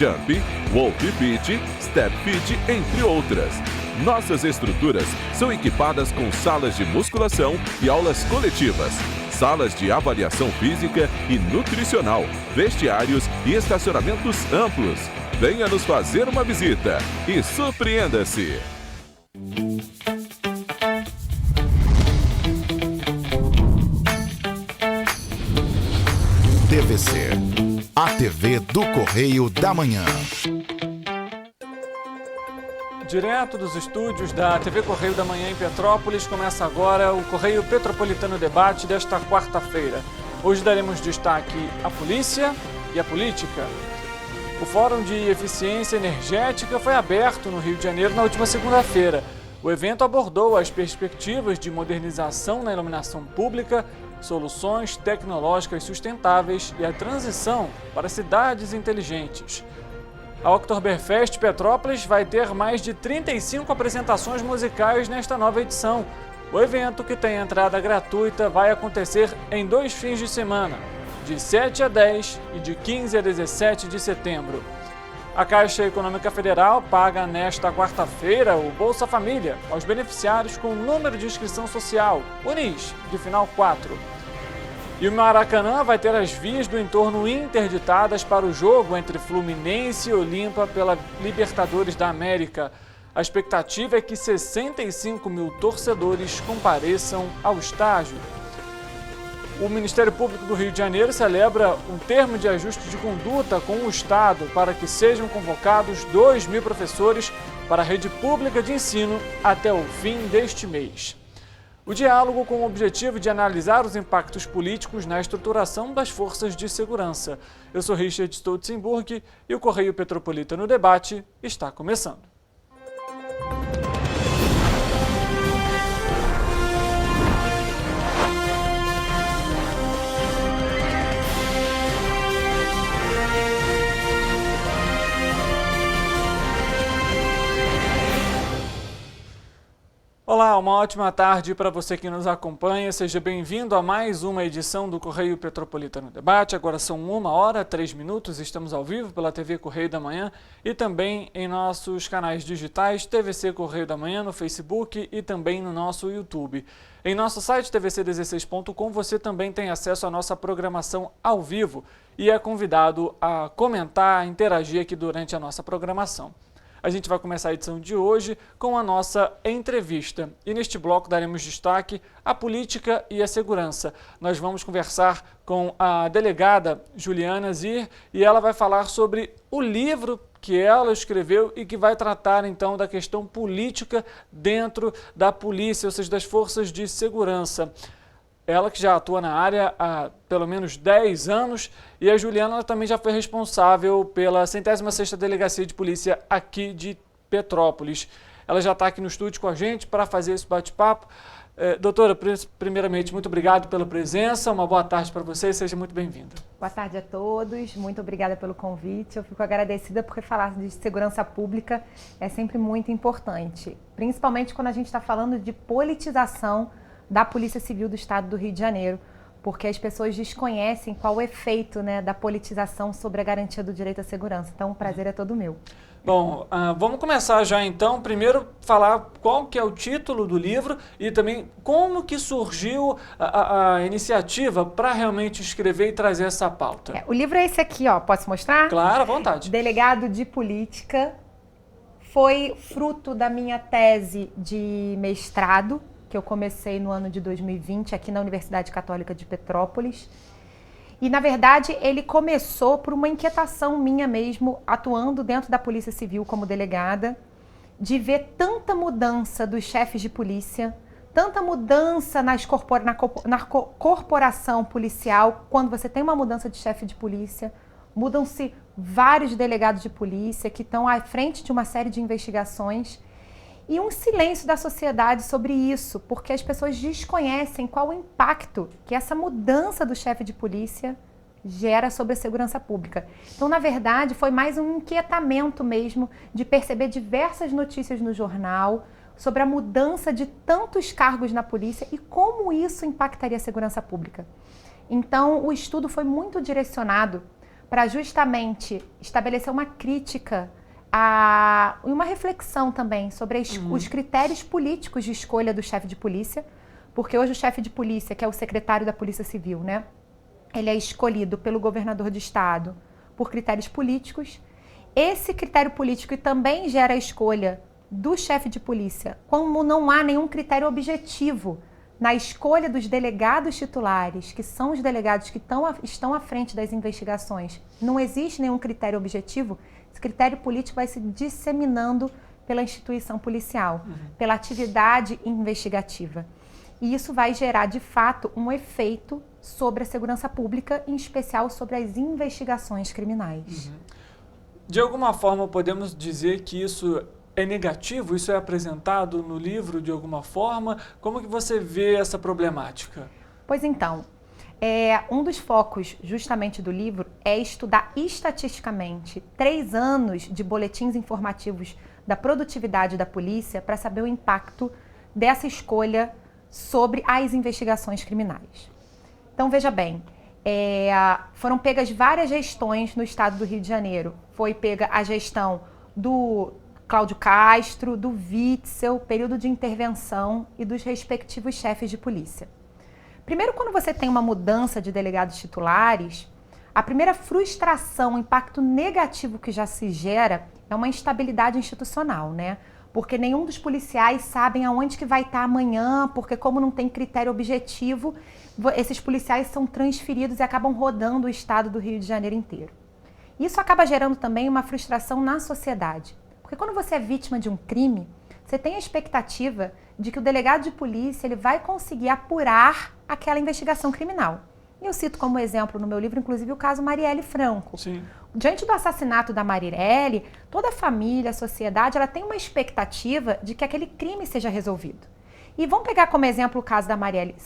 Jump, Wolf Fit, Step Fit, entre outras. Nossas estruturas são equipadas com salas de musculação e aulas coletivas, salas de avaliação física e nutricional, vestiários e estacionamentos amplos. Venha nos fazer uma visita e surpreenda-se! TVC, a TV do Correio da Manhã. Direto dos estúdios da TV Correio da Manhã em Petrópolis, começa agora o Correio Petropolitano Debate desta quarta-feira. Hoje daremos destaque à polícia e à política. O Fórum de Eficiência Energética foi aberto no Rio de Janeiro na última segunda-feira. O evento abordou as perspectivas de modernização na iluminação pública, soluções tecnológicas sustentáveis e a transição para cidades inteligentes. A Oktoberfest Petrópolis vai ter mais de 35 apresentações musicais nesta nova edição. O evento, que tem entrada gratuita, vai acontecer em 2 fins de semana, de 7 a 10 e de 15 a 17 de setembro. A Caixa Econômica Federal paga nesta quarta-feira o Bolsa Família aos beneficiários com número de inscrição social, UNIS, de final 4. E o Maracanã vai ter as vias do entorno interditadas para o jogo entre Fluminense e Olímpia pela Libertadores da América. A expectativa é que 65 mil torcedores compareçam ao estádio. O Ministério Público do Rio de Janeiro celebra um termo de ajuste de conduta com o Estado para que sejam convocados 2.000 professores para a rede pública de ensino até o fim deste mês. O diálogo com o objetivo de analisar os impactos políticos na estruturação das forças de segurança. Eu sou Richard Stolzenburg e o Correio Petropolitano Debate está começando. Olá, uma ótima tarde para você que nos acompanha. Seja bem-vindo a mais uma edição do Correio Petropolitano Debate. Agora são 1h03, estamos ao vivo pela TV Correio da Manhã e também em nossos canais digitais TVC Correio da Manhã no Facebook e também no nosso YouTube. Em nosso site tvc16.com você também tem acesso à nossa programação ao vivo e é convidado a comentar, a interagir aqui durante a nossa programação. A gente vai começar a edição de hoje com a nossa entrevista. E neste bloco daremos destaque à política e à segurança. Nós vamos conversar com a delegada Juliana Zir e ela vai falar sobre o livro que ela escreveu e que vai tratar então da questão política dentro da polícia, ou seja, das forças de segurança. Ela que já atua na área há pelo menos 10 anos e a Juliana também já foi responsável pela 106ª Delegacia de Polícia aqui de Petrópolis. Ela já está aqui no estúdio com a gente para fazer esse bate-papo. Doutora, primeiramente, muito obrigado pela presença, uma boa tarde para você e seja muito bem-vinda. Boa tarde a todos, muito obrigada pelo convite. Eu fico agradecida porque falar de segurança pública é sempre muito importante, principalmente quando a gente está falando de politização da Polícia Civil do Estado do Rio de Janeiro, porque as pessoas desconhecem qual o efeito, da politização sobre a garantia do direito à segurança. Então, o prazer é todo meu. Bom, vamos começar já então, primeiro falar qual que é o título do livro e também como que surgiu a iniciativa para realmente escrever e trazer essa pauta. O livro é esse aqui, ó. Posso mostrar? Claro, à vontade. Delegado de Política. Foi fruto da minha tese de mestrado, que eu comecei no ano de 2020 aqui na Universidade Católica de Petrópolis. E, na verdade, ele começou por uma inquietação minha mesmo, atuando dentro da Polícia Civil como delegada, de ver tanta mudança dos chefes de polícia, tanta mudança na corporação policial. Quando você tem uma mudança de chefe de polícia, mudam-se vários delegados de polícia que estão à frente de uma série de investigações. E um silêncio da sociedade sobre isso, porque as pessoas desconhecem qual o impacto que essa mudança do chefe de polícia gera sobre a segurança pública. Então, na verdade, foi mais um inquietamento mesmo de perceber diversas notícias no jornal sobre a mudança de tantos cargos na polícia e como isso impactaria a segurança pública. Então, o estudo foi muito direcionado para justamente estabelecer uma crítica e uma reflexão também sobre os critérios políticos de escolha do chefe de polícia, porque hoje o chefe de polícia, que é o secretário da Polícia Civil, né, ele é escolhido pelo governador do estado por critérios políticos. Esse critério político também gera a escolha do chefe de polícia, como não há nenhum critério objetivo na escolha dos delegados titulares, que são os delegados que estão à frente das investigações. Não existe nenhum critério objetivo. Esse critério político vai se disseminando pela instituição policial, pela atividade investigativa. E isso vai gerar, de fato, um efeito sobre a segurança pública, em especial sobre as investigações criminais. De alguma forma, podemos dizer que isso é negativo? Isso é apresentado no livro de alguma forma? Como que você vê essa problemática? Pois então, um dos focos justamente do livro é estudar estatisticamente 3 anos de boletins informativos da produtividade da polícia para saber o impacto dessa escolha sobre as investigações criminais. Então, veja bem, foram pegas várias gestões no estado do Rio de Janeiro. Foi pega a gestão do Cláudio Castro, do Witzel, período de intervenção e dos respectivos chefes de polícia. Primeiro, quando você tem uma mudança de delegados titulares, a primeira frustração, o impacto negativo que já se gera é uma instabilidade institucional, né? Porque nenhum dos policiais sabem aonde que vai estar amanhã, porque como não tem critério objetivo, esses policiais são transferidos e acabam rodando o estado do Rio de Janeiro inteiro. Isso acaba gerando também uma frustração na sociedade. Porque quando você é vítima de um crime, você tem a expectativa de que o delegado de polícia ele vai conseguir apurar aquela investigação criminal. Eu cito como exemplo no meu livro, inclusive, o caso Marielle Franco. Sim. Diante do assassinato da Marielle, toda a família, a sociedade, ela tem uma expectativa de que aquele crime seja resolvido. E vamos pegar como exemplo o caso da Marielle.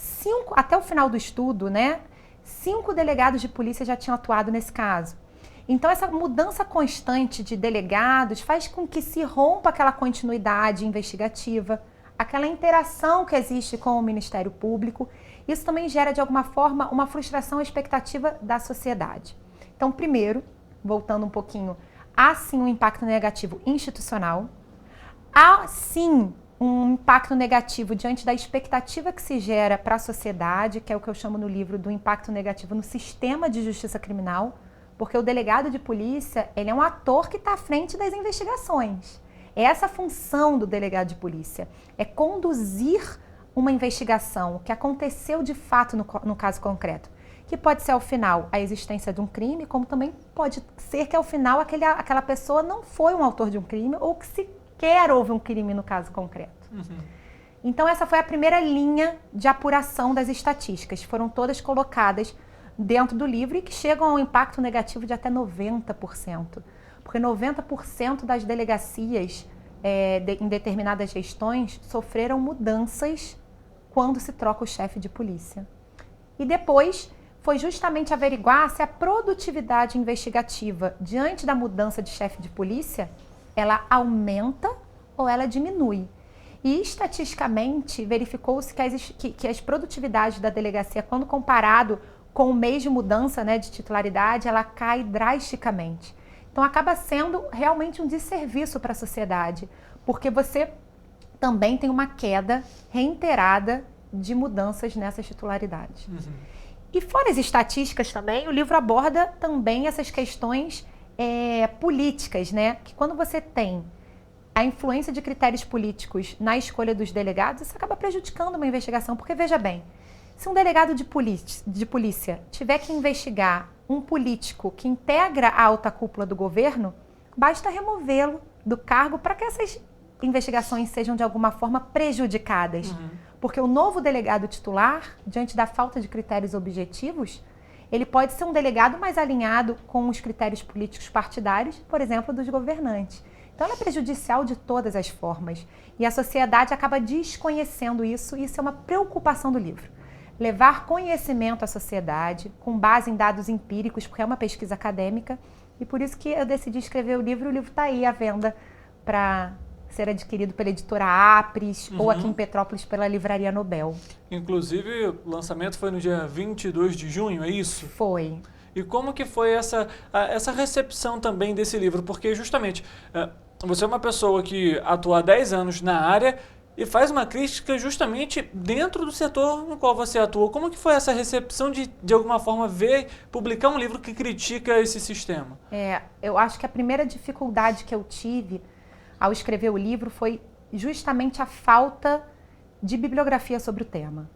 Até o final do estudo, né, 5 delegados de polícia já tinham atuado nesse caso. Então, essa mudança constante de delegados faz com que se rompa aquela continuidade investigativa, aquela interação que existe com o Ministério Público. Isso também gera, de alguma forma, uma frustração à expectativa da sociedade. Então, primeiro, voltando um pouquinho, há sim um impacto negativo institucional, há sim um impacto negativo diante da expectativa que se gera para a sociedade, que é o que eu chamo no livro do impacto negativo no sistema de justiça criminal, porque o delegado de polícia, ele é um ator que está à frente das investigações. É essa a função do delegado de polícia, é conduzir uma investigação, o que aconteceu de fato no caso concreto. Que pode ser, ao final, a existência de um crime, como também pode ser que, ao final, aquela pessoa não foi um autor de um crime ou que sequer houve um crime no caso concreto. Então, essa foi a primeira linha de apuração das estatísticas. Foram todas colocadas dentro do livro e que chegam a um impacto negativo de até 90%. Porque 90% das delegacias em determinadas gestões sofreram mudanças quando se troca o chefe de polícia. E depois foi justamente averiguar se a produtividade investigativa diante da mudança de chefe de polícia, ela aumenta ou ela diminui. E estatisticamente verificou-se que as produtividades da delegacia, quando comparado com o mês de mudança, né, de titularidade, ela cai drasticamente. Então acaba sendo realmente um desserviço para a sociedade, porque você também tem uma queda reiterada de mudanças nessas titularidades. E fora as estatísticas também, o livro aborda também essas questões políticas, né? Que quando você tem a influência de critérios políticos na escolha dos delegados, isso acaba prejudicando uma investigação, porque veja bem, se um delegado de polícia tiver que investigar um político que integra a alta cúpula do governo, basta removê-lo do cargo para que essas investigações sejam de alguma forma prejudicadas. Porque o novo delegado titular, diante da falta de critérios objetivos, ele pode ser um delegado mais alinhado com os critérios políticos partidários, por exemplo, dos governantes. Então, ela é prejudicial de todas as formas. E a sociedade acaba desconhecendo isso, e isso é uma preocupação do livro. Levar conhecimento à sociedade, com base em dados empíricos, porque é uma pesquisa acadêmica, e por isso que eu decidi escrever o livro está aí à venda para ser adquirido pela editora Apres ou aqui em Petrópolis pela Livraria Nobel. Inclusive, o lançamento foi no dia 22 de junho, é isso? Foi. e como que foi essa recepção também desse livro, porque justamente você é uma pessoa que atua há 10 anos na área e faz uma crítica justamente dentro do setor no qual você atua. Como que foi essa recepção de alguma forma, publicar um livro que critica esse sistema? Eu acho que a primeira dificuldade que eu tive ao escrever o livro foi justamente a falta de bibliografia sobre o tema.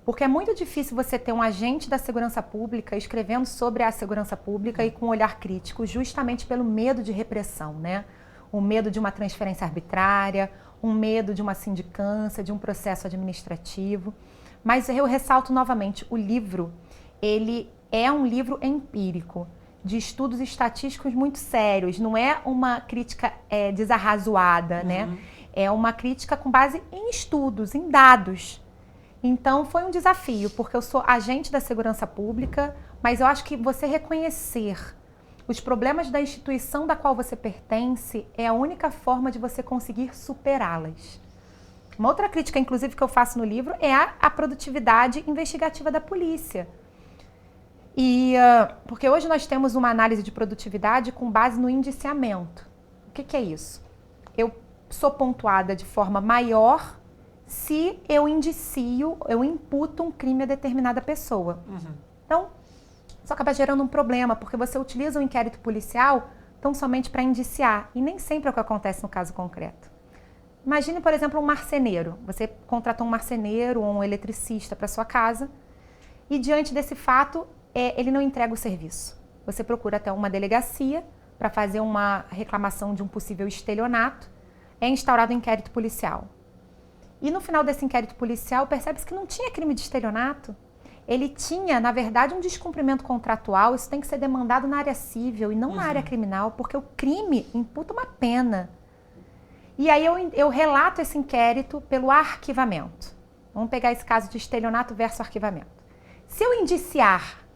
Porque é muito difícil você ter um agente da segurança pública escrevendo sobre a segurança pública e com um olhar crítico, justamente pelo medo de repressão, né? O medo de uma transferência arbitrária, um medo de uma sindicância, de um processo administrativo. Mas eu ressalto novamente, o livro, ele é um livro empírico, de estudos estatísticos muito sérios, não é uma crítica desarrazoada, né? É uma crítica com base em estudos, em dados. Então foi um desafio, porque eu sou agente da segurança pública, mas eu acho que você reconhecer os problemas da instituição da qual você pertence é a única forma de você conseguir superá-las. Uma outra crítica, inclusive, que eu faço no livro é a produtividade investigativa da polícia. Porque hoje nós temos uma análise de produtividade com base no indiciamento. O que é isso? Eu sou pontuada de forma maior se eu imputo um crime a determinada pessoa. Então, isso acaba gerando um problema, porque você utiliza o inquérito policial tão somente para indiciar, e nem sempre é o que acontece no caso concreto. Imagine, por exemplo, um marceneiro. Você contratou um marceneiro ou um eletricista para sua casa, e diante desse fato, ele não entrega o serviço. Você procura até uma delegacia para fazer uma reclamação de um possível estelionato, é instaurado um inquérito policial. E no final desse inquérito policial, percebe-se que não tinha crime de estelionato. Ele tinha, na verdade, um descumprimento contratual. Isso tem que ser demandado na área civil e não na área criminal, porque o crime imputa uma pena. E aí eu relato esse inquérito pelo arquivamento. Vamos pegar esse caso de estelionato versus arquivamento. Se eu indiciar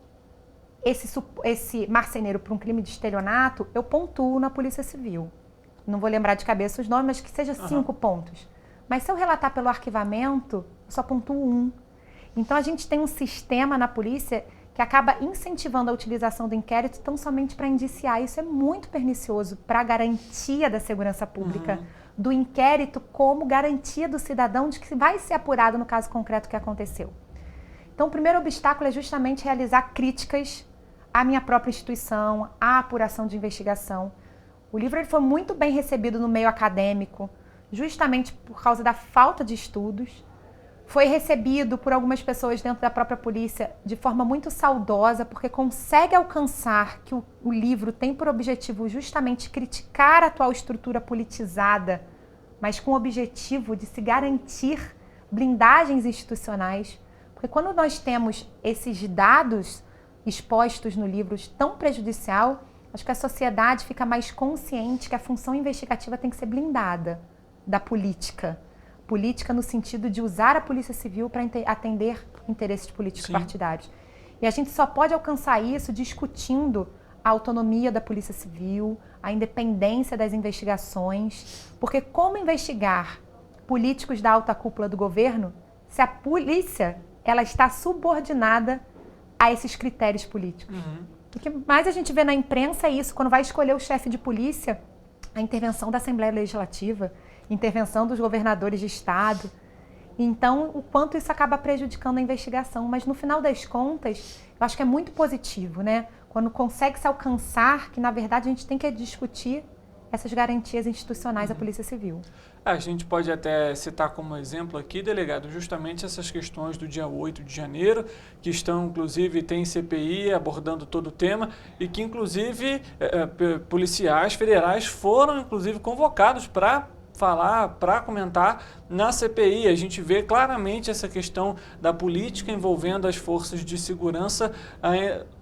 esse marceneiro por um crime de estelionato, eu pontuo na Polícia Civil. Não vou lembrar de cabeça os nomes, mas que seja 5 pontos. Mas se eu relatar pelo arquivamento, eu só pontuo 1. Então, a gente tem um sistema na polícia que acaba incentivando a utilização do inquérito tão somente para indiciar. Isso é muito pernicioso para a garantia da segurança pública, do inquérito como garantia do cidadão de que vai ser apurado no caso concreto que aconteceu. Então, o primeiro obstáculo é justamente realizar críticas à minha própria instituição, à apuração de investigação. O livro ele foi muito bem recebido no meio acadêmico, justamente por causa da falta de estudos. Foi recebido por algumas pessoas dentro da própria polícia de forma muito saudosa, porque consegue alcançar que o livro tem por objetivo justamente criticar a atual estrutura politizada, mas com o objetivo de se garantir blindagens institucionais. Porque quando nós temos esses dados expostos no livro tão prejudicial, acho que a sociedade fica mais consciente que a função investigativa tem que ser blindada da política. Política no sentido de usar a Polícia Civil para atender interesses políticos partidários. E a gente só pode alcançar isso discutindo a autonomia da Polícia Civil, a independência das investigações, porque como investigar políticos da alta cúpula do governo se a polícia ela está subordinada a esses critérios políticos? O que mais a gente vê na imprensa é isso, quando vai escolher o chefe de polícia, a intervenção da Assembleia Legislativa, intervenção dos governadores de estado. Então, o quanto isso acaba prejudicando a investigação. Mas, no final das contas, eu acho que é muito positivo, né? Quando consegue se alcançar que, na verdade, a gente tem que discutir essas garantias institucionais à Polícia Civil. A gente pode até citar como exemplo aqui, delegado, justamente essas questões do dia 8 de janeiro, que estão, inclusive, tem CPI abordando todo o tema e que, inclusive, policiais federais foram, inclusive, convocados para falar, para comentar na CPI. A gente vê claramente essa questão da política envolvendo as forças de segurança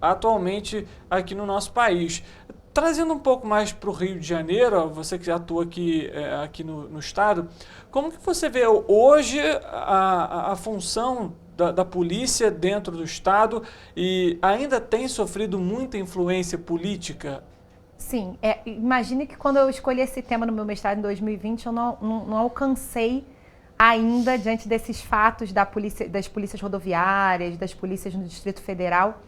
atualmente aqui no nosso país. Trazendo um pouco mais para o Rio de Janeiro, você que atua aqui no estado, como que você vê hoje a função da polícia dentro do estado e ainda tem sofrido muita influência política? Sim, imagine que quando eu escolhi esse tema no meu mestrado em 2020, eu não alcancei ainda, diante desses fatos das polícias rodoviárias, das polícias no Distrito Federal,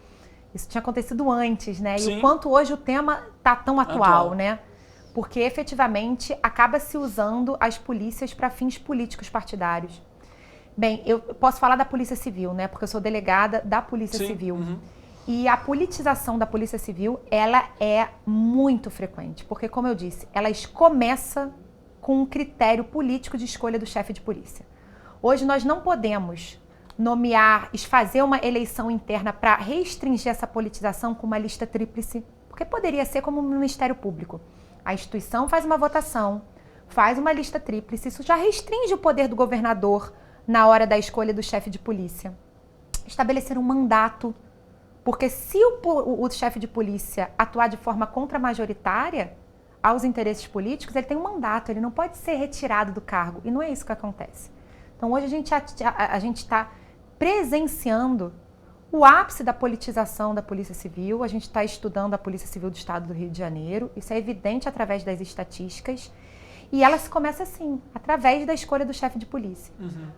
Isso tinha acontecido antes, né? Sim. E o quanto hoje o tema está tão atual, né? Porque efetivamente acaba se usando as polícias para fins políticos partidários. Bem, eu posso falar da Polícia Civil, né? Porque eu sou delegada da Polícia Civil. E a politização da Polícia Civil, ela é muito frequente. Porque, como eu disse, ela começa com um critério político de escolha do chefe de polícia. Hoje nós não podemos nomear, fazer uma eleição interna para restringir essa politização com uma lista tríplice, porque poderia ser como um Ministério Público. A instituição faz uma votação, faz uma lista tríplice, isso já restringe o poder do governador na hora da escolha do chefe de polícia. Estabelecer um mandato, porque se o chefe de polícia atuar de forma contramajoritária aos interesses políticos, ele tem um mandato, ele não pode ser retirado do cargo, e não é isso que acontece. Então hoje a gente está presenciando o ápice da politização da Polícia Civil, a gente está estudando a Polícia Civil do Estado do Rio de Janeiro, isso é evidente através das estatísticas, e ela se começa assim, através da escolha do chefe de polícia.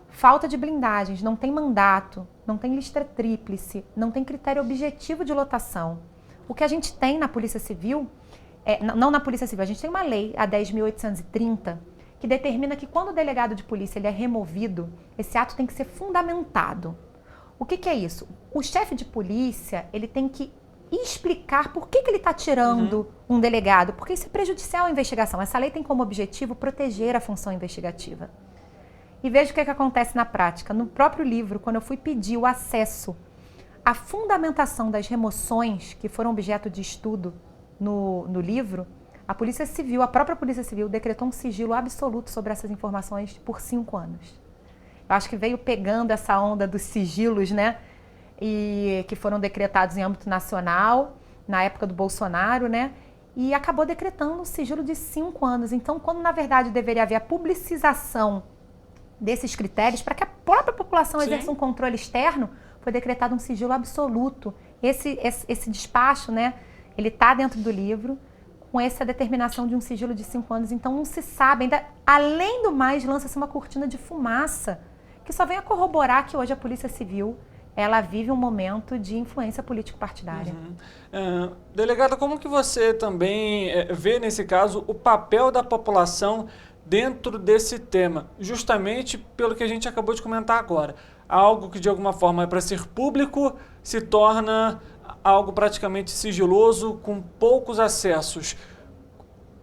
Falta de blindagens, não tem mandato, não tem lista tríplice, não tem critério objetivo de lotação. O que a gente tem na Polícia Civil, não na Polícia Civil, a gente tem uma lei, a 10.830, que determina que quando o delegado de polícia ele é removido, esse ato tem que ser fundamentado. O que é isso? O chefe de polícia, ele tem que explicar por que ele está tirando um delegado, porque isso é prejudicial à investigação. Essa lei tem como objetivo proteger a função investigativa. E veja o que acontece na prática. No próprio livro, quando eu fui pedir o acesso à fundamentação das remoções que foram objeto de estudo no livro, a Polícia Civil, a própria Polícia Civil, decretou um sigilo absoluto sobre essas informações por 5 anos. Eu acho que veio pegando essa onda dos sigilos, né? E que foram decretados em âmbito nacional, na época do Bolsonaro, né? E acabou decretando um sigilo de 5 anos. Então, quando na verdade deveria haver a publicização desses critérios para que a própria população exerça um controle externo, foi decretado um sigilo absoluto. Esse despacho, né? Ele está dentro do livro, com essa determinação de um sigilo de 5 anos. Então, não se sabe, ainda, além do mais, lança-se uma cortina de fumaça, que só vem a corroborar que hoje a Polícia Civil ela vive um momento de influência político-partidária. Delegada, como que você também vê, nesse caso, o papel da população dentro desse tema? Justamente pelo que a gente acabou de comentar agora. Algo que, de alguma forma, é para ser público, se torna algo praticamente sigiloso, com poucos acessos.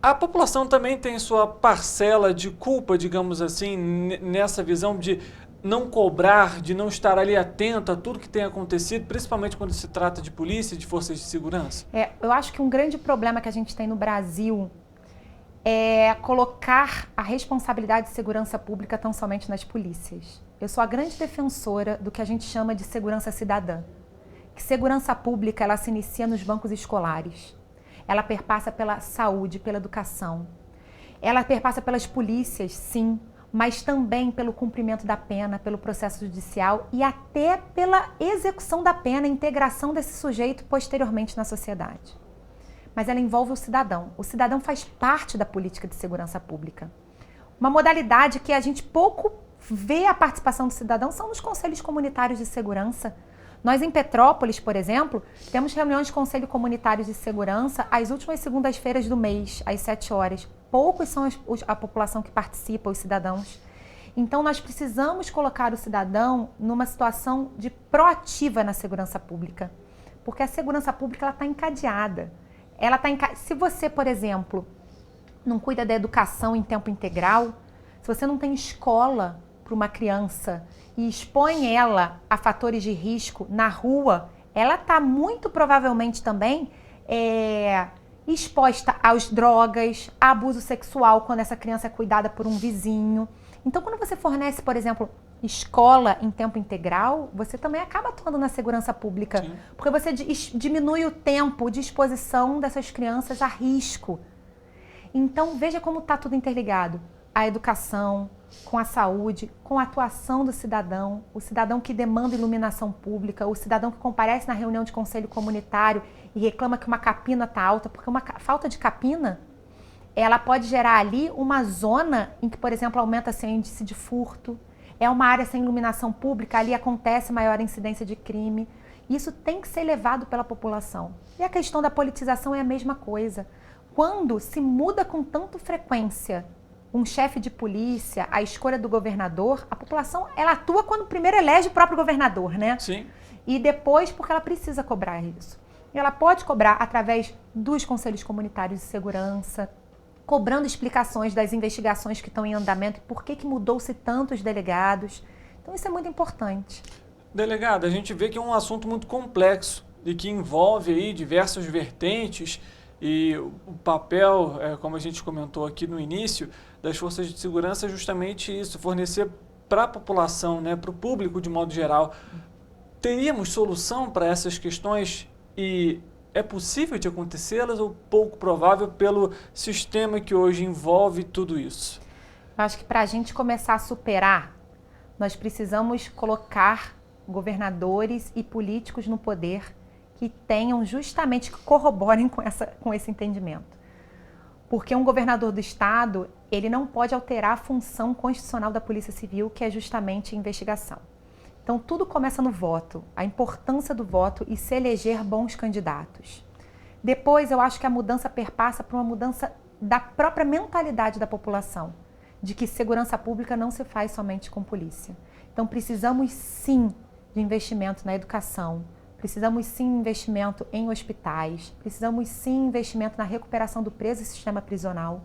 A população também tem sua parcela de culpa, digamos assim, nessa visão de não cobrar, de não estar ali atento a tudo que tem acontecido, principalmente quando se trata de polícia e de forças de segurança? Eu acho que um grande problema que a gente tem no Brasil é colocar a responsabilidade de segurança pública tão somente nas polícias. Eu sou a grande defensora do que a gente chama de segurança cidadã. Que segurança pública, ela se inicia nos bancos escolares. Ela perpassa pela saúde, pela educação. Ela perpassa pelas polícias, sim, mas também pelo cumprimento da pena, pelo processo judicial e até pela execução da pena, a integração desse sujeito posteriormente na sociedade. Mas ela envolve o cidadão. O cidadão faz parte da política de segurança pública. Uma modalidade que a gente pouco vê a participação do cidadão são nos conselhos comunitários de segurança. Nós, em Petrópolis, por exemplo, temos reuniões de conselho comunitário de segurança às últimas segundas-feiras do mês, às 7 horas. Poucos são a população que participa, os cidadãos. Então, nós precisamos colocar o cidadão numa situação de proativa na segurança pública. Porque a segurança pública está encadeada. Se você, por exemplo, não cuida da educação em tempo integral, se você não tem escola para uma criança e expõe ela a fatores de risco na rua, ela está muito provavelmente também exposta às drogas, a abuso sexual quando essa criança é cuidada por um vizinho. Então, quando você fornece, por exemplo, escola em tempo integral, você também acaba atuando na segurança pública. Sim. Porque você diminui o tempo de exposição dessas crianças a risco. Então, veja como está tudo interligado. A educação, com a saúde, com a atuação do cidadão, o cidadão que demanda iluminação pública, o cidadão que comparece na reunião de conselho comunitário e reclama que uma capina está alta, porque uma falta de capina, ela pode gerar ali uma zona em que, por exemplo, aumenta-se o índice de furto, é uma área sem iluminação pública, ali acontece maior incidência de crime. Isso tem que ser levado pela população. E a questão da politização é a mesma coisa. Quando se muda com tanta frequência um chefe de polícia, a escolha do governador, a população ela atua quando primeiro elege o próprio governador, né? Sim. E depois porque ela precisa cobrar isso. E ela pode cobrar através dos conselhos comunitários de segurança, cobrando explicações das investigações que estão em andamento e por que mudou-se tantos delegados. Então isso é muito importante. Delegada, a gente vê que é um assunto muito complexo e que envolve aí diversas vertentes e o papel, como a gente comentou aqui no início, das forças de segurança é justamente isso, fornecer para a população, né, para o público de modo geral. Teríamos solução para essas questões e é possível de acontecê-las ou pouco provável pelo sistema que hoje envolve tudo isso? Eu acho que para a gente começar a superar, nós precisamos colocar governadores e políticos no poder que tenham justamente, que corroborem com esse entendimento. Porque um governador do estado, ele não pode alterar a função constitucional da Polícia Civil, que é justamente a investigação. Então tudo começa no voto, a importância do voto e se eleger bons candidatos. Depois eu acho que a mudança perpassa por uma mudança da própria mentalidade da população, de que segurança pública não se faz somente com polícia. Então precisamos sim de investimento na educação, precisamos sim de investimento em hospitais, precisamos sim de investimento na recuperação do preso e sistema prisional,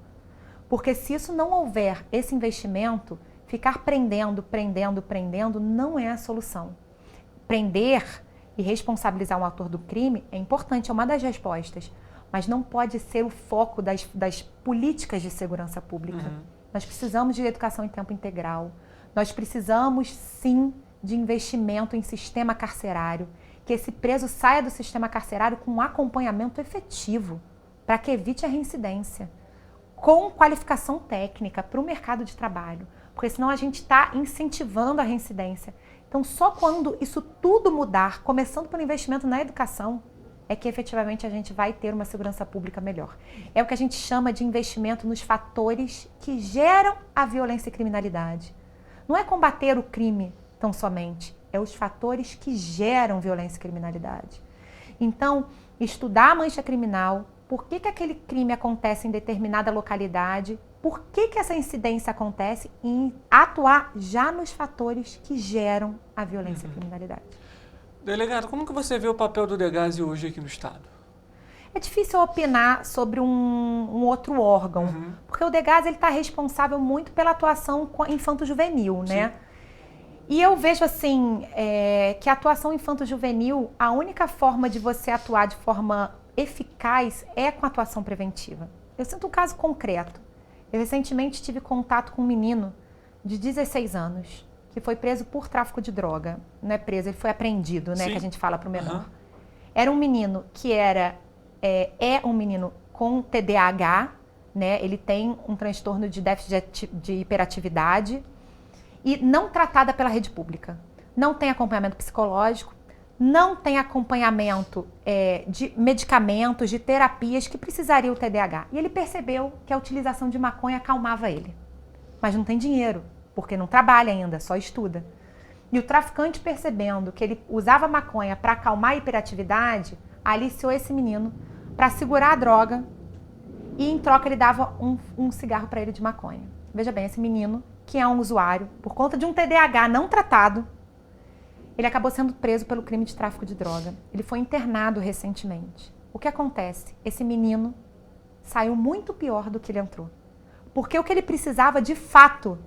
porque se isso não houver esse investimento, ficar prendendo não é a solução. Prender e responsabilizar um autor do crime é importante, é uma das respostas, mas não pode ser o foco das políticas de segurança pública. Nós precisamos de educação em tempo integral, nós precisamos sim de investimento em sistema carcerário, que esse preso saia do sistema carcerário com um acompanhamento efetivo, para que evite a reincidência, com qualificação técnica para o mercado de trabalho, porque senão a gente está incentivando a reincidência. Então só quando isso tudo mudar, começando pelo investimento na educação, é que efetivamente a gente vai ter uma segurança pública melhor. É o que a gente chama de investimento nos fatores que geram a violência e criminalidade. Não é combater o crime tão somente, é os fatores que geram violência e criminalidade. Então, estudar a mancha criminal, por que aquele crime acontece em determinada localidade, por que essa incidência acontece e atuar já nos fatores que geram a violência e criminalidade. Delegado, como que você vê o papel do DEGASE hoje aqui no estado? É difícil opinar sobre um outro órgão, porque o DEGASE está responsável muito pela atuação infanto-juvenil, né? Sim. E eu vejo assim, que a atuação infanto-juvenil, a única forma de você atuar de forma eficaz é com a atuação preventiva. Eu sinto um caso concreto. Eu recentemente tive contato com um menino de 16 anos, que foi preso por tráfico de droga. Não é preso, ele foi apreendido, né? Sim. Que a gente fala para o menor. Era um menino que é um menino com TDAH, né? Ele tem um transtorno de déficit de hiperatividade e não tratada pela rede pública. Não tem acompanhamento psicológico, não tem acompanhamento de medicamentos, de terapias que precisaria o TDAH. E ele percebeu que a utilização de maconha acalmava ele. Mas não tem dinheiro, porque não trabalha ainda, só estuda. E o traficante, percebendo que ele usava maconha para acalmar a hiperatividade, aliciou esse menino para segurar a droga e em troca ele dava um cigarro para ele de maconha. Veja bem, esse menino, que é um usuário, por conta de um TDAH não tratado, ele acabou sendo preso pelo crime de tráfico de droga. Ele foi internado recentemente. O que acontece? Esse menino saiu muito pior do que ele entrou. Porque o que ele precisava, de fato,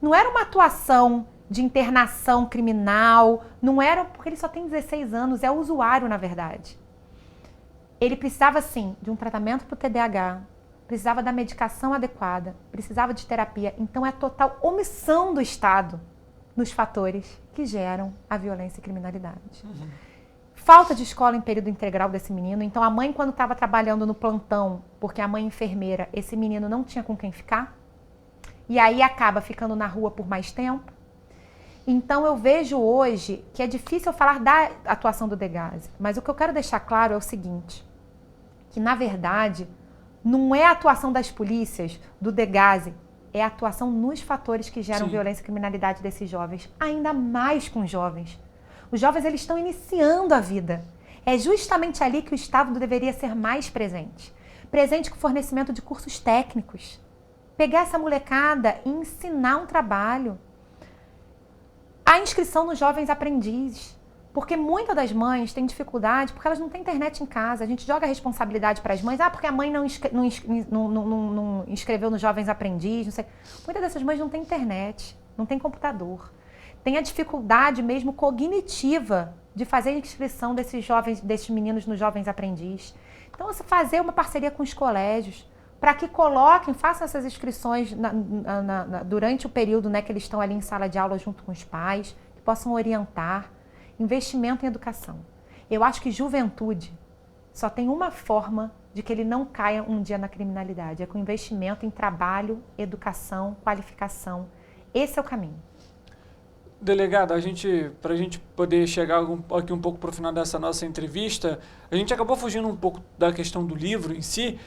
não era uma atuação de internação criminal, não era porque ele só tem 16 anos, é usuário, na verdade. Ele precisava, sim, de um tratamento para o TDAH, precisava da medicação adequada, precisava de terapia. Então, é total omissão do Estado nos fatores que geram a violência e criminalidade. Falta de escola em período integral desse menino. Então, a mãe, quando estava trabalhando no plantão, porque a mãe é enfermeira, esse menino não tinha com quem ficar, e aí acaba ficando na rua por mais tempo. Então, eu vejo hoje que é difícil falar da atuação do DEGASE, mas o que eu quero deixar claro é o seguinte, que, na verdade, não é a atuação das polícias, do DEGASE, é a atuação nos fatores que geram violência e criminalidade desses jovens, ainda mais com jovens. Os jovens eles estão iniciando a vida. É justamente ali que o Estado deveria ser mais presente. Presente com fornecimento de cursos técnicos. Pegar essa molecada e ensinar um trabalho. A inscrição nos jovens aprendizes. Porque muitas das mães têm dificuldade porque elas não têm internet em casa. A gente joga a responsabilidade para as mães. Porque a mãe não inscreveu nos jovens aprendizes. Não sei. Muitas dessas mães não têm internet, não têm computador. Tem a dificuldade mesmo cognitiva de fazer a inscrição desses meninos nos jovens aprendizes. Então, você fazer uma parceria com os colégios para que façam essas inscrições durante o período, né, que eles estão ali em sala de aula junto com os pais, que possam orientar. Investimento em educação. Eu acho que juventude só tem uma forma de que ele não caia um dia na criminalidade, é com investimento em trabalho, educação, qualificação. Esse é o caminho. Delegada, para a gente poder chegar aqui um pouco para o final dessa nossa entrevista, a gente acabou fugindo um pouco da questão do livro em si,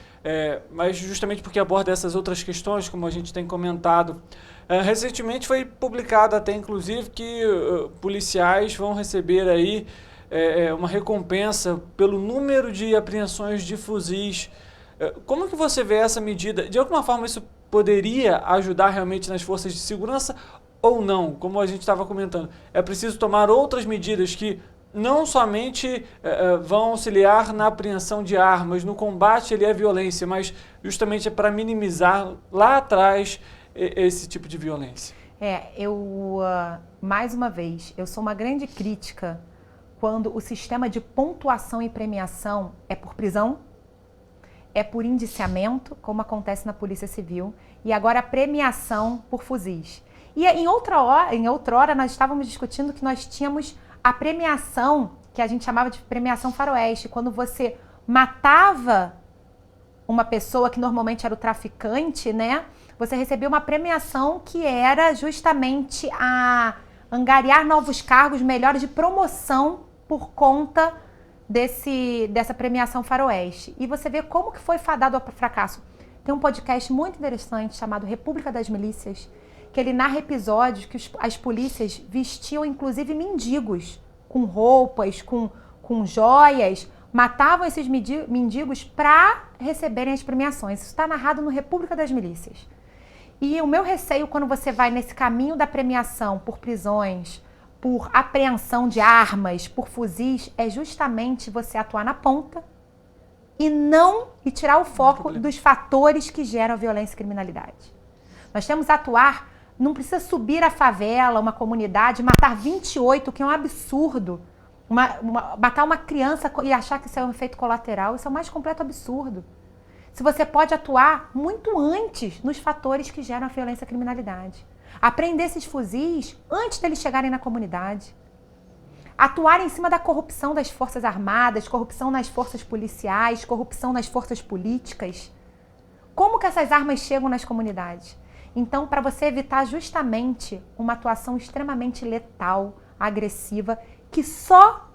mas justamente porque aborda essas outras questões, como a gente tem comentado. Recentemente foi publicado até, inclusive, que policiais vão receber aí uma recompensa pelo número de apreensões de fuzis. Como que você vê essa medida? De alguma forma isso poderia ajudar realmente nas forças de segurança ou não? Como a gente estava comentando, é preciso tomar outras medidas que não somente vão auxiliar na apreensão de armas, no combate à violência, mas justamente é para minimizar lá atrás esse tipo de violência. Mais uma vez, eu sou uma grande crítica quando o sistema de pontuação e premiação é por prisão, é por indiciamento, como acontece na Polícia Civil, e agora a premiação por fuzis. E em outrora nós estávamos discutindo que nós tínhamos a premiação, que a gente chamava de premiação faroeste, quando você matava uma pessoa que normalmente era o traficante, né? Você recebia uma premiação que era justamente a angariar novos cargos melhores de promoção por conta dessa premiação faroeste. E você vê como que foi fadado ao fracasso. Tem um podcast muito interessante chamado República das Milícias, que ele narra episódios que as polícias vestiam inclusive mendigos, com roupas, com joias, matavam esses mendigos para receberem as premiações. Isso está narrado no República das Milícias. E o meu receio quando você vai nesse caminho da premiação por prisões, por apreensão de armas, por fuzis, é justamente você atuar na ponta e tirar o foco dos fatores que geram a violência e criminalidade. Nós temos que atuar, não precisa subir a favela, uma comunidade, matar 28, que é um absurdo. Matar uma criança e achar que isso é um efeito colateral, isso é o mais completo absurdo. Se você pode atuar muito antes nos fatores que geram a violência e a criminalidade. Apreender esses fuzis antes deles chegarem na comunidade. Atuar em cima da corrupção das forças armadas, corrupção nas forças policiais, corrupção nas forças políticas. Como que essas armas chegam nas comunidades? Então, para você evitar justamente uma atuação extremamente letal, agressiva, que só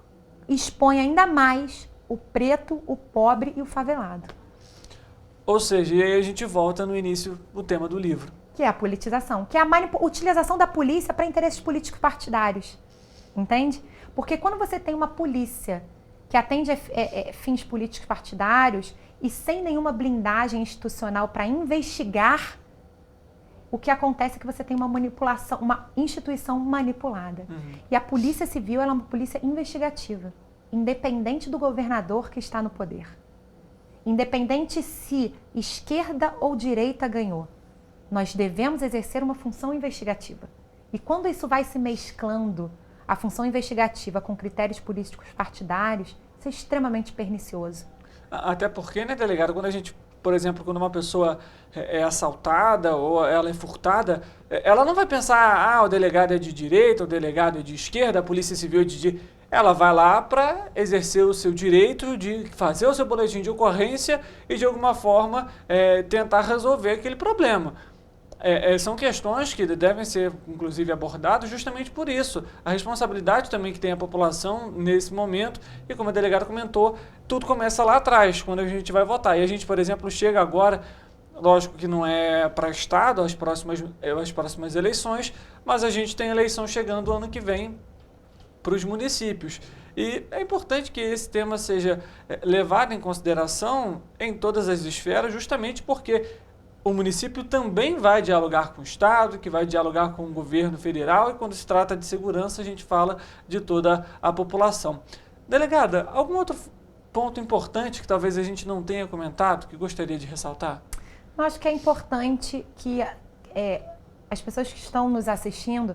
expõe ainda mais o preto, o pobre e o favelado. Ou seja, e aí a gente volta no início do tema do livro. Que é a politização, que é a utilização da polícia para interesses políticos partidários. Entende? Porque quando você tem uma polícia que atende fins políticos partidários e sem nenhuma blindagem institucional para investigar, o que acontece é que você tem uma manipulação, uma instituição manipulada. E a Polícia Civil ela é uma polícia investigativa, independente do governador que está no poder. Independente se esquerda ou direita ganhou, nós devemos exercer uma função investigativa. E quando isso vai se mesclando, a função investigativa com critérios políticos partidários, isso é extremamente pernicioso. Até porque, né, delegado, quando a gente, por exemplo, quando uma pessoa é assaltada ou ela é furtada, ela não vai pensar, o delegado é de direita, o delegado é de esquerda, a Polícia Civil é de direita. Ela vai lá para exercer o seu direito de fazer o seu boletim de ocorrência e, de alguma forma, tentar resolver aquele problema. São questões que devem ser, inclusive, abordadas justamente por isso. A responsabilidade também que tem a população nesse momento, e como a delegada comentou, tudo começa lá atrás, quando a gente vai votar. E a gente, por exemplo, chega agora, lógico que não é para Estado, as próximas eleições, mas a gente tem eleição chegando ano que vem, para os municípios. E é importante que esse tema seja levado em consideração em todas as esferas, justamente porque o município também vai dialogar com o Estado, que vai dialogar com o governo federal, e quando se trata de segurança a gente fala de toda a população. Delegada, algum outro ponto importante que talvez a gente não tenha comentado, que gostaria de ressaltar? Eu acho que é importante que as pessoas que estão nos assistindo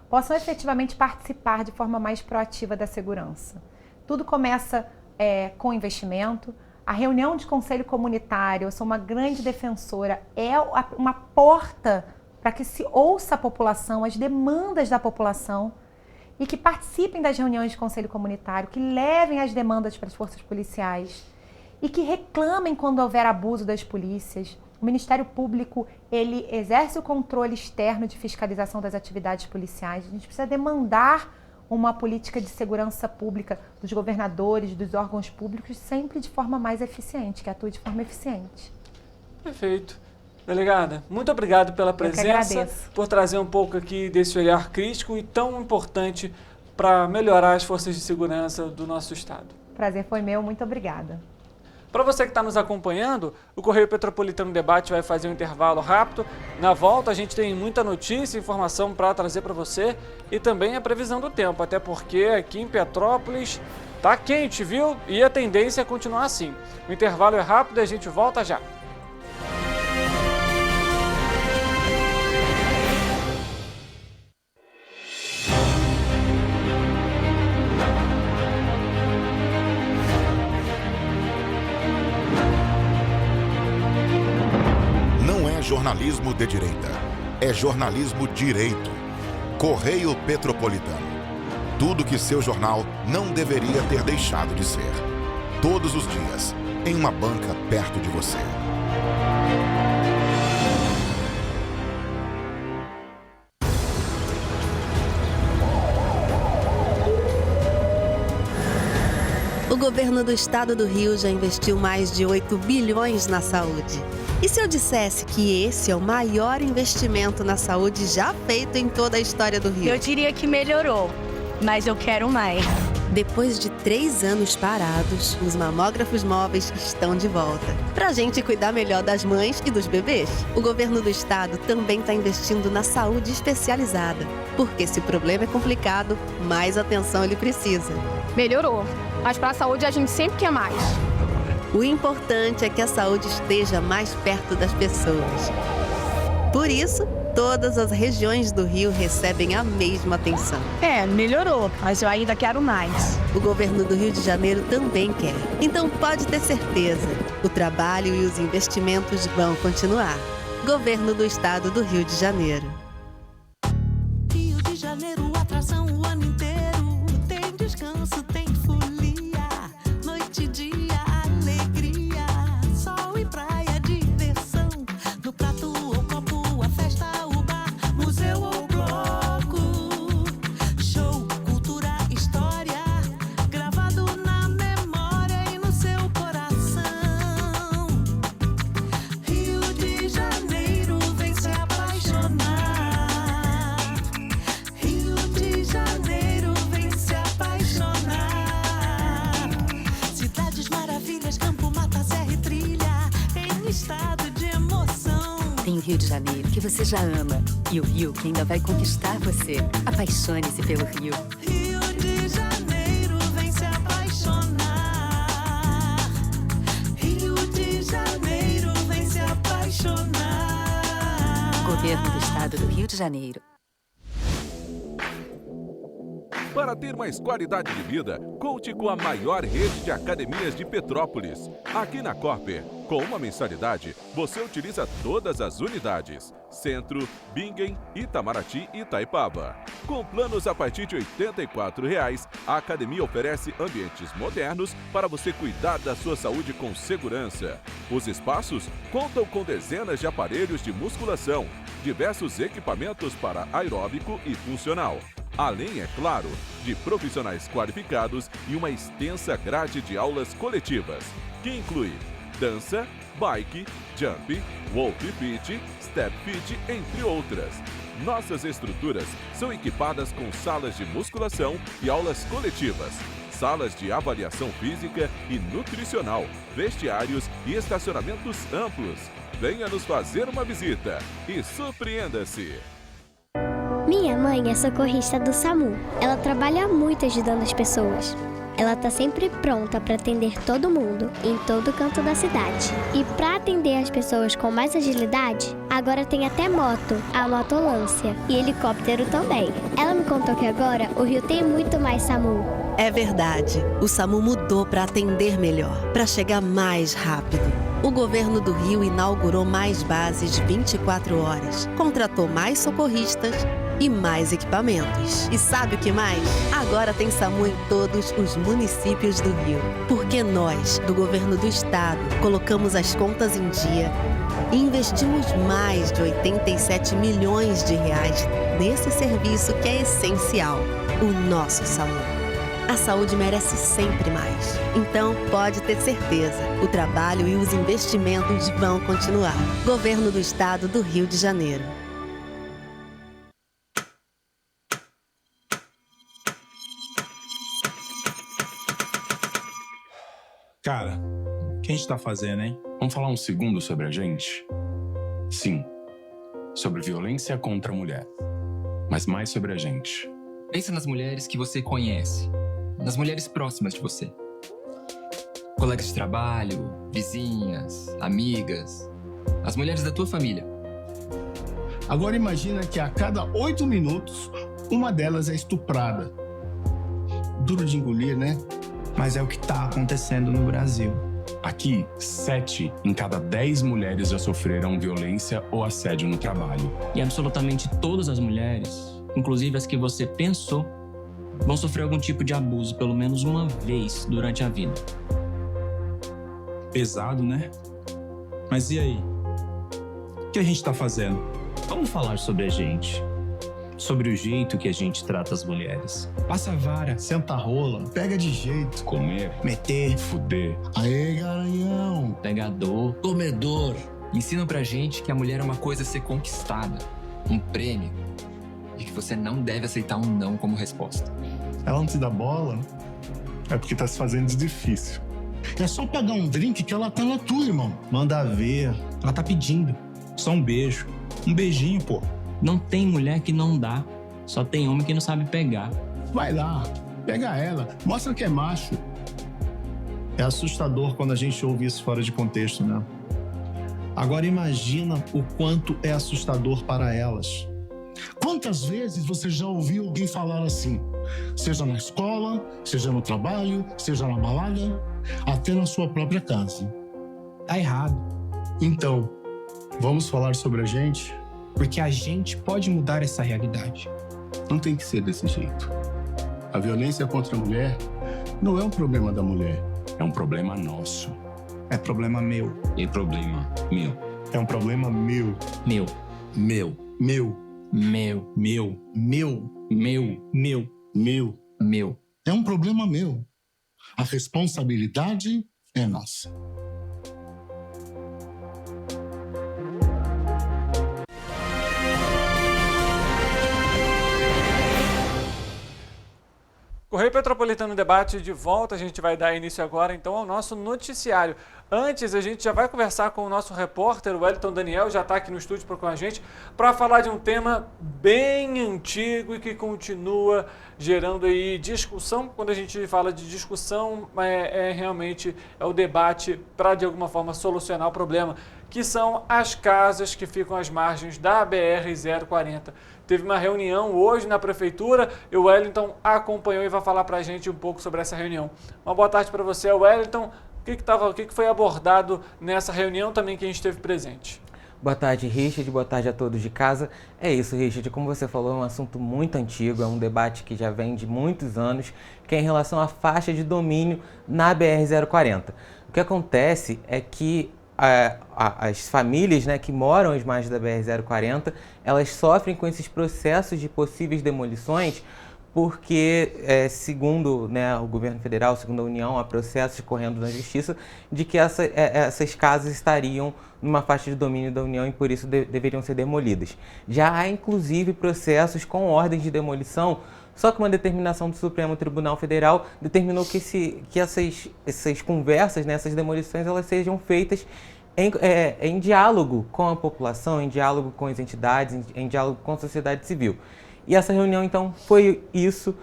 possam efetivamente participar de forma mais proativa da segurança. Tudo começa com investimento. A reunião de conselho comunitário, eu sou uma grande defensora, é uma porta para que se ouça a população, as demandas da população, e que participem das reuniões de conselho comunitário, que levem as demandas para as forças policiais e que reclamem quando houver abuso das polícias. O Ministério Público, ele exerce o controle externo de fiscalização das atividades policiais. A gente precisa demandar uma política de segurança pública dos governadores, dos órgãos públicos, sempre de forma mais eficiente, que atue de forma eficiente. Perfeito. Delegada, muito obrigado pela presença, por trazer um pouco aqui desse olhar crítico e tão importante para melhorar as forças de segurança do nosso estado. Prazer foi meu, muito obrigada. Para você que está nos acompanhando, o Correio Petropolitano Debate vai fazer um intervalo rápido. Na volta a gente tem muita notícia e informação para trazer para você e também a previsão do tempo, até porque aqui em Petrópolis tá quente, viu? E a tendência é continuar assim. O intervalo é rápido e a gente volta já. Jornalismo de direita. É jornalismo direito. Correio Petropolitano. Tudo que seu jornal não deveria ter deixado de ser. Todos os dias, em uma banca perto de você. O governo do estado do Rio já investiu mais de 8 bilhões na saúde. E se eu dissesse que esse é o maior investimento na saúde já feito em toda a história do Rio? Eu diria que melhorou, mas eu quero mais. Depois de 3 anos parados, os mamógrafos móveis estão de volta. Pra gente cuidar melhor das mães e dos bebês. O governo do estado também está investindo na saúde especializada. Porque se o problema é complicado, mais atenção ele precisa. Melhorou, mas para a saúde a gente sempre quer mais. O importante é que a saúde esteja mais perto das pessoas. Por isso, todas as regiões do Rio recebem a mesma atenção. Melhorou, mas eu ainda quero mais. O governo do Rio de Janeiro também quer. Então pode ter certeza, o trabalho e os investimentos vão continuar. Governo do Estado do Rio de Janeiro. Rio de Janeiro, atração o ano inteiro. Tem descanso, tem folia, noite e dia. Tem o Rio de Janeiro, que você já ama, e o Rio que ainda vai conquistar você. Apaixone-se pelo Rio. Rio de Janeiro, vem se apaixonar. Rio de Janeiro, vem se apaixonar. Governo do Estado do Rio de Janeiro. Para ter mais qualidade de vida, conte com a maior rede de academias de Petrópolis. Aqui na Corper, com uma mensalidade, você utiliza todas as unidades. Centro, Bingen, Itamaraty e Itaipava. Com planos a partir de R$ 84,00, a academia oferece ambientes modernos para você cuidar da sua saúde com segurança. Os espaços contam com dezenas de aparelhos de musculação, diversos equipamentos para aeróbico e funcional. Além, é claro, de profissionais qualificados e uma extensa grade de aulas coletivas, que inclui dança, bike, jump, wolf fit, step fit, entre outras. Nossas estruturas são equipadas com salas de musculação e aulas coletivas, salas de avaliação física e nutricional, vestiários e estacionamentos amplos. Venha nos fazer uma visita e surpreenda-se! Minha mãe é socorrista do SAMU. Ela trabalha muito ajudando as pessoas. Ela tá sempre pronta para atender todo mundo, em todo canto da cidade. E para atender as pessoas com mais agilidade, agora tem até moto, a motolância, e helicóptero também. Ela me contou que agora o Rio tem muito mais SAMU. É verdade, o SAMU mudou para atender melhor, para chegar mais rápido. O governo do Rio inaugurou mais bases 24 horas, contratou mais socorristas e mais equipamentos. E sabe o que mais? Agora tem SAMU em todos os municípios do Rio. Porque nós, do governo do estado, colocamos as contas em dia e investimos mais de 87 milhões de reais nesse serviço que é essencial, o nosso SAMU. A saúde merece sempre mais. Então, pode ter certeza, o trabalho e os investimentos vão continuar. Governo do Estado do Rio de Janeiro. Cara, o que a gente tá fazendo, hein? Vamos falar um segundo sobre a gente? Sim, sobre violência contra a mulher, mas mais sobre a gente. Pensa nas mulheres que você conhece, nas mulheres próximas de você. Colegas de trabalho, vizinhas, amigas, as mulheres da tua família. Agora imagina que a cada 8 minutos, uma delas é estuprada. Duro de engolir, né? Mas é o que tá acontecendo no Brasil. Aqui, 7 em cada 10 mulheres já sofreram violência ou assédio no trabalho. E absolutamente todas as mulheres, inclusive as que você pensou, vão sofrer algum tipo de abuso pelo menos uma vez durante a vida. Pesado, né? Mas e aí? O que a gente tá fazendo? Vamos falar sobre a gente. Sobre o jeito que a gente trata as mulheres. Passa a vara, senta a rola, pega de jeito. Comer, meter, fuder. Aê, garanhão. Pegador, comedor. Ensinam pra gente que a mulher é uma coisa a ser conquistada, um prêmio, e que você não deve aceitar um não como resposta. Ela não te dá bola, é porque tá se fazendo de difícil. É só pagar um drink que ela tá na tua, irmão. Manda ver, ela tá pedindo. Só um beijo, um beijinho, pô. Não tem mulher que não dá, só tem homem que não sabe pegar. Vai lá, pega ela, mostra que é macho. É assustador quando a gente ouve isso fora de contexto, né? Agora imagina o quanto é assustador para elas. Quantas vezes você já ouviu alguém falar assim? Seja na escola, seja no trabalho, seja na balada, até na sua própria casa. Tá errado. Então, vamos falar sobre a gente? Porque a gente pode mudar essa realidade. Não tem que ser desse jeito. A violência contra a mulher não é um problema da mulher. É um problema nosso. É problema meu. E problema meu. É um problema meu. Meu. Meu. Meu. Meu. Meu. Meu. Meu. Meu. Meu. Meu. É um problema meu. A responsabilidade é nossa. Correio Petropolitano Debate de volta, a gente vai dar início agora então ao nosso noticiário. Antes, a gente já vai conversar com o nosso repórter, o Wellington Daniel, já está aqui no estúdio com a gente, para falar de um tema bem antigo e que continua gerando aí discussão. Quando a gente fala de discussão, realmente o debate para de alguma forma solucionar o problema, que são as casas que ficam às margens da BR-040. Teve uma reunião hoje na prefeitura e o Wellington acompanhou e vai falar para a gente um pouco sobre essa reunião. Uma boa tarde para você, Wellington. O que foi abordado nessa reunião também que a gente esteve presente? Boa tarde, Richard. Boa tarde a todos de casa. É isso, Richard. Como você falou, é um assunto muito antigo, é um debate que já vem de muitos anos, que é em relação à faixa de domínio na BR-040. O que acontece é que as famílias, né, que moram às margens da BR-040, elas sofrem com esses processos de possíveis demolições porque, segundo, né, o governo federal, segundo a União, há processos correndo na Justiça de que essas casas estariam numa faixa de domínio da União e, por isso, deveriam ser demolidas. Já há, inclusive, processos com ordens de demolição, só que uma determinação do Supremo Tribunal Federal determinou que essas conversas, né, essas demolições, elas sejam feitas em diálogo com a população, em diálogo com as entidades, em diálogo com a sociedade civil. E essa reunião, então, foi isso.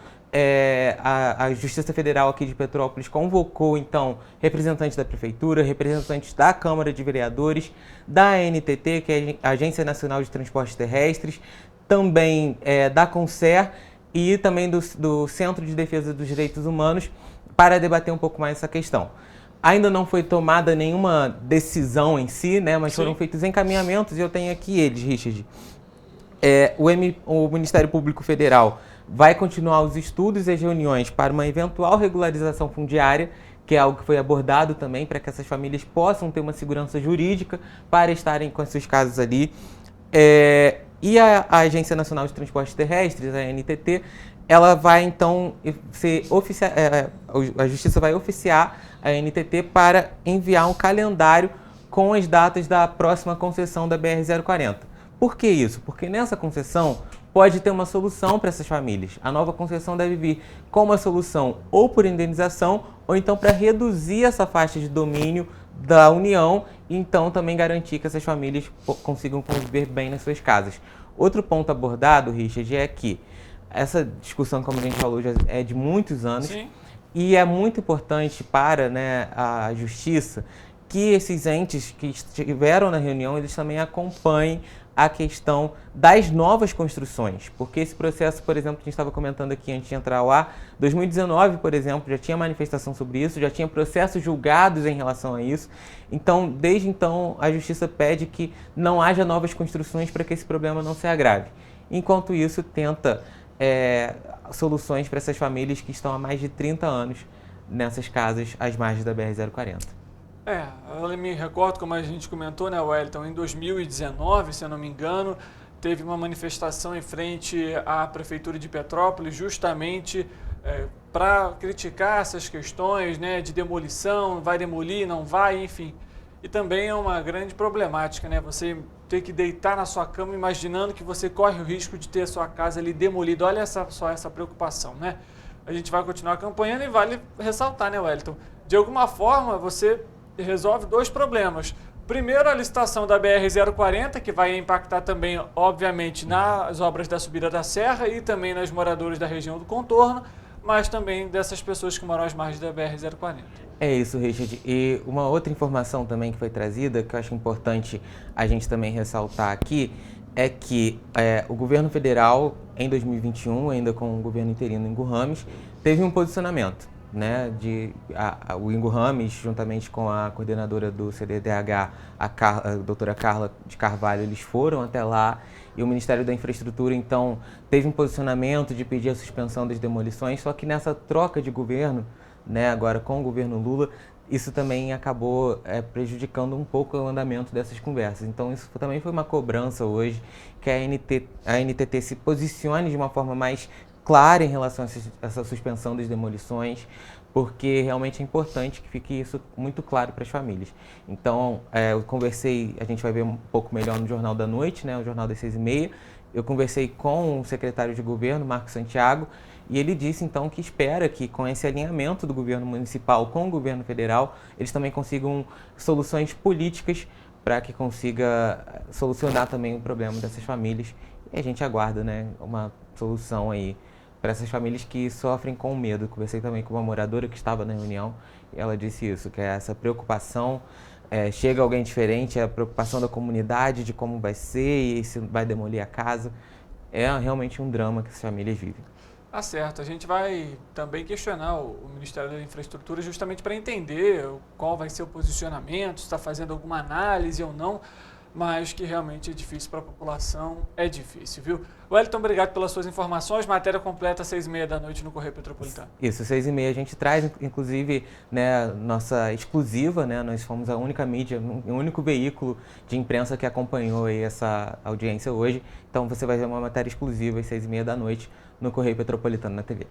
A Justiça Federal aqui de Petrópolis convocou, então, representantes da Prefeitura, representantes da Câmara de Vereadores, da ANTT, que é a Agência Nacional de Transportes Terrestres, também da CONSER e também do Centro de Defesa dos Direitos Humanos, para debater um pouco mais essa questão. Ainda não foi tomada nenhuma decisão em si, né, mas foram feitos encaminhamentos e eu tenho aqui eles, Richard. O Ministério Público Federal vai continuar os estudos e as reuniões para uma eventual regularização fundiária, que é algo que foi abordado também para que essas famílias possam ter uma segurança jurídica para estarem com as suas casas ali. E a Agência Nacional de Transportes Terrestres, a ANTT, ela vai então ser a Justiça vai oficiar a ANTT para enviar um calendário com as datas da próxima concessão da BR-040. Por que isso? Porque nessa concessão pode ter uma solução para essas famílias. A nova concessão deve vir com uma solução ou por indenização ou então para reduzir essa faixa de domínio da União e então também garantir que essas famílias consigam conviver bem nas suas casas. Outro ponto abordado, Richard, é que essa discussão, como a gente falou, já é de muitos anos. Sim. E é muito importante para, né, a Justiça que esses entes que estiveram na reunião, eles também acompanhem a questão das novas construções, porque esse processo, por exemplo, que a gente estava comentando aqui antes de entrar ao ar, 2019, por exemplo, já tinha manifestação sobre isso, já tinha processos julgados em relação a isso. Então, desde então, a Justiça pede que não haja novas construções para que esse problema não se agrave. Enquanto isso, tenta soluções para essas famílias que estão há mais de 30 anos nessas casas às margens da BR-040. Eu me recordo, como a gente comentou, né, Wellington, em 2019, se eu não me engano, teve uma manifestação em frente à Prefeitura de Petrópolis, justamente para criticar essas questões, né, de demolição, vai demolir, não vai, enfim. E também é uma grande problemática, né, você ter que deitar na sua cama imaginando que você corre o risco de ter a sua casa ali demolida. Olha só essa preocupação, né? A gente vai continuar acompanhando e vale ressaltar, né, Wellington? De alguma forma, você resolve dois problemas. Primeiro, a licitação da BR-040, que vai impactar também, obviamente, nas obras da subida da serra e também nos moradores da região do contorno, mas também dessas pessoas que moram às margens da BR-040. É isso, Richard. E uma outra informação também que foi trazida, que eu acho importante a gente também ressaltar aqui, é que o governo federal, em 2021, ainda com o governo interino Ingo Rames, teve um posicionamento, né, o Ingo Rames, juntamente com a coordenadora do CDDH, a doutora Carla de Carvalho, eles foram até lá e o Ministério da Infraestrutura, então, teve um posicionamento de pedir a suspensão das demolições, só que nessa troca de governo, né, agora com o governo Lula, isso também acabou prejudicando um pouco o andamento dessas conversas. Então, isso também foi uma cobrança hoje, que a ANTT se posicione de uma forma mais clara em relação a essa suspensão das demolições, porque realmente é importante que fique isso muito claro para as famílias. Então, eu conversei, a gente vai ver um pouco melhor no Jornal da Noite, né, o Jornal das 6h30, eu conversei com o secretário de governo, Marcos Santiago, e ele disse, então, que espera que com esse alinhamento do governo municipal com o governo federal, eles também consigam soluções políticas para que consiga solucionar também o problema dessas famílias. E a gente aguarda, né, uma solução aí para essas famílias que sofrem com medo. Conversei também com uma moradora que estava na reunião e ela disse isso, que é essa preocupação, chega alguém diferente, a preocupação da comunidade de como vai ser e se vai demolir a casa. É realmente um drama que essas famílias vivem. Tá certo, a gente vai também questionar o Ministério da Infraestrutura justamente para entender qual vai ser o posicionamento, se está fazendo alguma análise ou não. mas que realmente é difícil para a população, é difícil, viu? Wellington, obrigado pelas suas informações. Matéria completa às 6h30 da noite no Correio Petropolitano. Isso, 6h30 a gente traz, inclusive, né, nossa exclusiva, né? Nós fomos a única mídia, o único veículo de imprensa que acompanhou aí essa audiência hoje. Então você vai ver uma matéria exclusiva às 6h30 da noite no Correio Petropolitano na TV.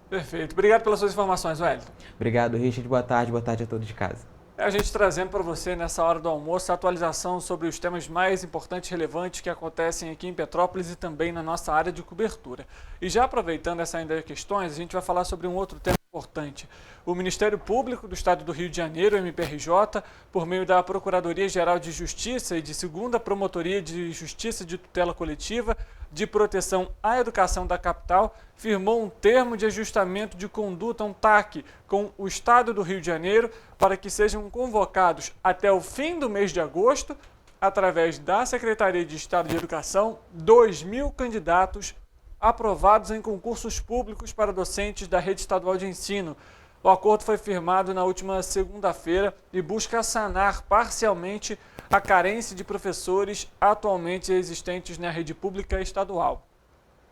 Perfeito. Obrigado pelas suas informações, Wellington. Obrigado, Richard. Boa tarde a todos de casa. É a gente trazendo para você, nessa hora do almoço, a atualização sobre os temas mais importantes e relevantes que acontecem aqui em Petrópolis e também na nossa área de cobertura. E já aproveitando essa ainda questões, a gente vai falar sobre um outro tema importante. O Ministério Público do Estado do Rio de Janeiro, MPRJ, por meio da Procuradoria-Geral de Justiça e de 2ª Promotoria de Justiça de Tutela Coletiva de Proteção à Educação da capital, firmou um termo de ajustamento de conduta, um TAC, com o Estado do Rio de Janeiro, para que sejam convocados até o fim do mês de agosto, através da Secretaria de Estado de Educação, 2.000 candidatos aprovados em concursos públicos para docentes da rede estadual de ensino. O acordo foi firmado na última segunda-feira e busca sanar parcialmente a carência de professores atualmente existentes na rede pública estadual.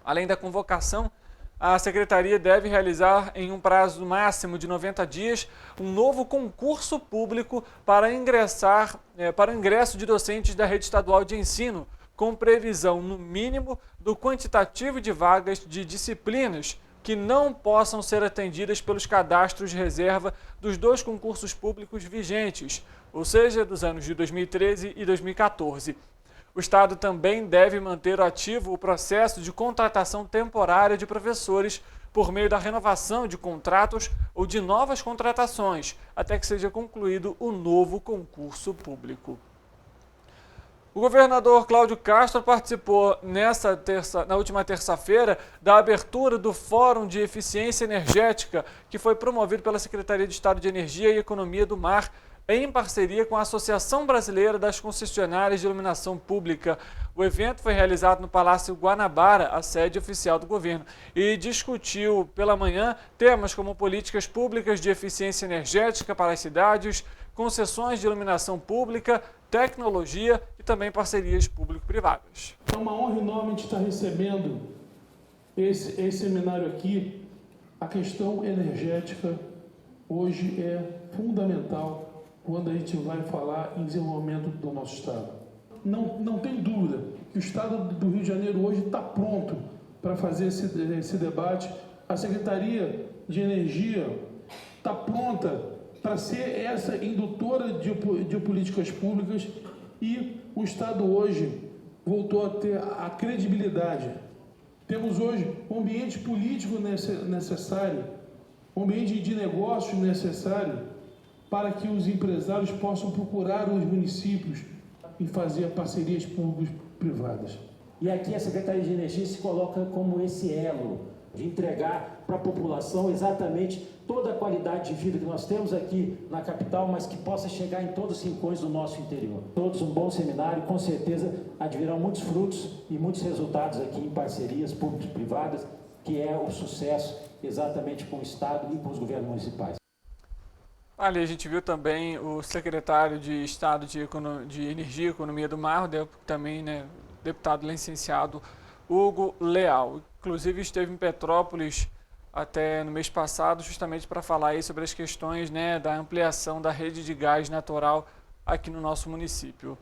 Além da convocação, a Secretaria deve realizar, em um prazo máximo de 90 dias, um novo concurso público para o ingresso de docentes da rede estadual de ensino, com previsão, no mínimo, do quantitativo de vagas de disciplinas que não possam ser atendidas pelos cadastros de reserva dos 2 concursos públicos vigentes, ou seja, dos anos de 2013 e 2014. O Estado também deve manter ativo o processo de contratação temporária de professores por meio da renovação de contratos ou de novas contratações, até que seja concluído o novo concurso público. O governador Cláudio Castro participou na última terça-feira da abertura do Fórum de Eficiência Energética, que foi promovido pela Secretaria de Estado de Energia e Economia do Mar, em parceria com a Associação Brasileira das Concessionárias de Iluminação Pública. O evento foi realizado no Palácio Guanabara, a sede oficial do governo, e discutiu pela manhã temas como políticas públicas de eficiência energética para as cidades, concessões de iluminação pública, tecnologia e também parcerias público-privadas. É uma honra enorme de estar recebendo esse seminário aqui. A questão energética hoje é fundamental quando a gente vai falar em desenvolvimento do nosso Estado. Não tem dúvida que o Estado do Rio de Janeiro hoje está pronto para fazer esse debate. A Secretaria de Energia está pronta para ser essa indutora de políticas públicas e o Estado hoje voltou a ter a credibilidade. Temos hoje um ambiente político necessário, um ambiente de negócios necessário para que os empresários possam procurar os municípios e fazer parcerias público-privadas. E aqui a Secretaria de Energia se coloca como esse elo de entregar para a população exatamente toda a qualidade de vida que nós temos aqui na capital, mas que possa chegar em todos os rincões do nosso interior. Todos um bom seminário, com certeza advirão muitos frutos e muitos resultados aqui em parcerias público-privadas, que é o sucesso exatamente com o Estado e com os governos municipais. Ali a gente viu também o secretário de Estado de Energia e Economia do Mar, também, né, deputado licenciado Hugo Leal. Inclusive esteve em Petrópolis até no mês passado, justamente para falar aí sobre as questões, né, da ampliação da rede de gás natural aqui no nosso município.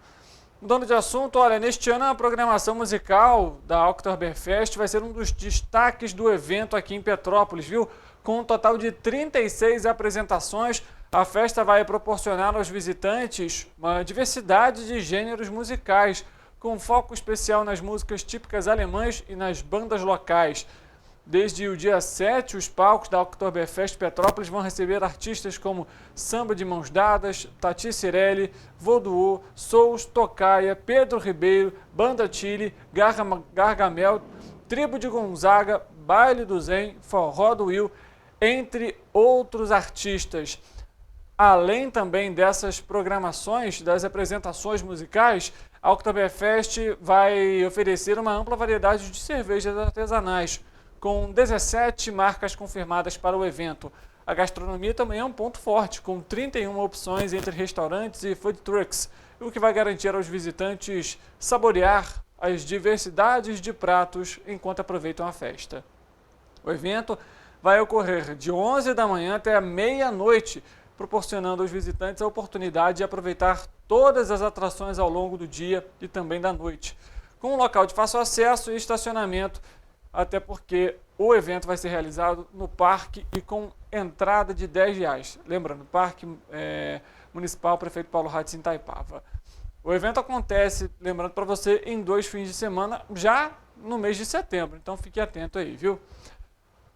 Mudando de assunto, olha, neste ano a programação musical da Oktoberfest vai ser um dos destaques do evento aqui em Petrópolis, viu? Com um total de 36 apresentações, a festa vai proporcionar aos visitantes uma diversidade de gêneros musicais, com foco especial nas músicas típicas alemãs e nas bandas locais. Desde o dia 7, os palcos da Oktoberfest Petrópolis vão receber artistas como Samba de Mãos Dadas, Tati Cirelli, Voduô, Souls, Tocaia, Pedro Ribeiro, Banda Chile, Gargamel, Tribo de Gonzaga, Baile do Zen, Forró do Will, entre outros artistas. Além também dessas programações, das apresentações musicais, a Oktoberfest vai oferecer uma ampla variedade de cervejas artesanais, com 17 marcas confirmadas para o evento. A gastronomia também é um ponto forte, com 31 opções entre restaurantes e food trucks, o que vai garantir aos visitantes saborear as diversidades de pratos enquanto aproveitam a festa. O evento vai ocorrer de 11 da manhã até a meia-noite, proporcionando aos visitantes a oportunidade de aproveitar todas as atrações ao longo do dia e também da noite, com um local de fácil acesso e estacionamento, até porque o evento vai ser realizado no parque e com entrada de R$10. Lembrando, Parque Municipal Prefeito Paulo Ratz em Itaipava. O evento acontece, lembrando para você, em 2 fins de semana, já no mês de setembro, então fique atento aí, viu?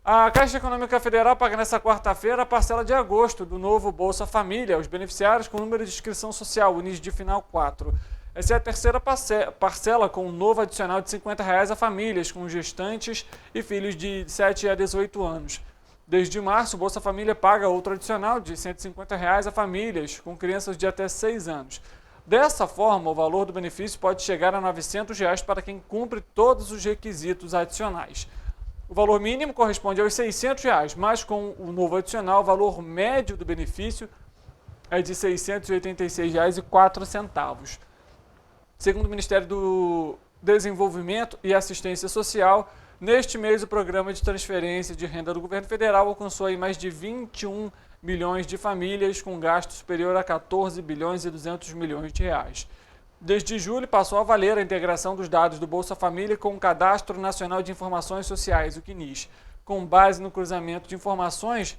A Caixa Econômica Federal paga nesta quarta-feira a parcela de agosto do novo Bolsa Família aos beneficiários com número de inscrição social, o NIS de final 4. Essa é a terceira parcela com um novo adicional de R$50 a famílias com gestantes e filhos de 7 a 18 anos. Desde março, o Bolsa Família paga outro adicional de R$150 a famílias com crianças de até 6 anos. Dessa forma, o valor do benefício pode chegar a R$900 para quem cumpre todos os requisitos adicionais. O valor mínimo corresponde aos R$600, mas com o novo adicional, o valor médio do benefício é de R$ 686,04. Segundo o Ministério do Desenvolvimento e Assistência Social, neste mês o programa de transferência de renda do governo federal alcançou aí mais de 21 milhões de famílias com gasto superior a 14 bilhões e 200 milhões de reais. Desde julho, passou a valer a integração dos dados do Bolsa Família com o Cadastro Nacional de Informações Sociais, o CNIS. Com base no cruzamento de informações,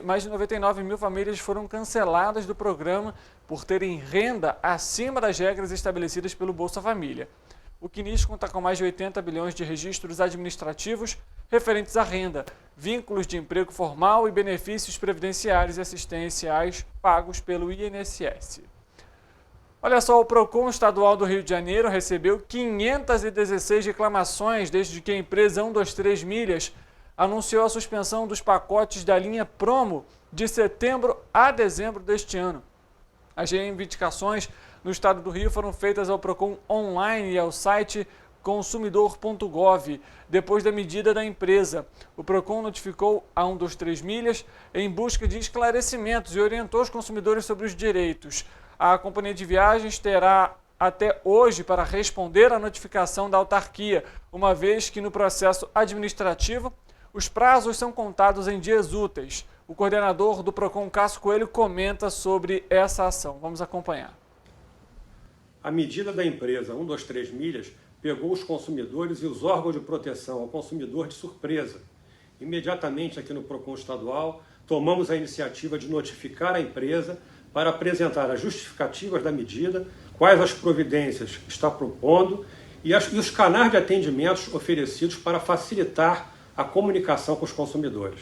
mais de 99 mil famílias foram canceladas do programa por terem renda acima das regras estabelecidas pelo Bolsa Família. O CNIS conta com mais de 80 bilhões de registros administrativos referentes à renda, vínculos de emprego formal e benefícios previdenciários e assistenciais pagos pelo INSS. Olha só, o PROCON Estadual do Rio de Janeiro recebeu 516 reclamações desde que a empresa 123 Milhas anunciou a suspensão dos pacotes da linha Promo de setembro a dezembro deste ano. As reivindicações no estado do Rio foram feitas ao PROCON online e ao site consumidor.gov, depois da medida da empresa. O PROCON notificou a 123 Milhas em busca de esclarecimentos e orientou os consumidores sobre os direitos. A companhia de viagens terá até hoje para responder à notificação da autarquia, uma vez que no processo administrativo os prazos são contados em dias úteis. O coordenador do PROCON, Cássio Coelho, comenta sobre essa ação. Vamos acompanhar. A medida da empresa 123 Milhas pegou os consumidores e os órgãos de proteção ao consumidor de surpresa. Imediatamente aqui no PROCON estadual, tomamos a iniciativa de notificar a empresa para apresentar as justificativas da medida, quais as providências está propondo e os canais de atendimentos oferecidos para facilitar a comunicação com os consumidores.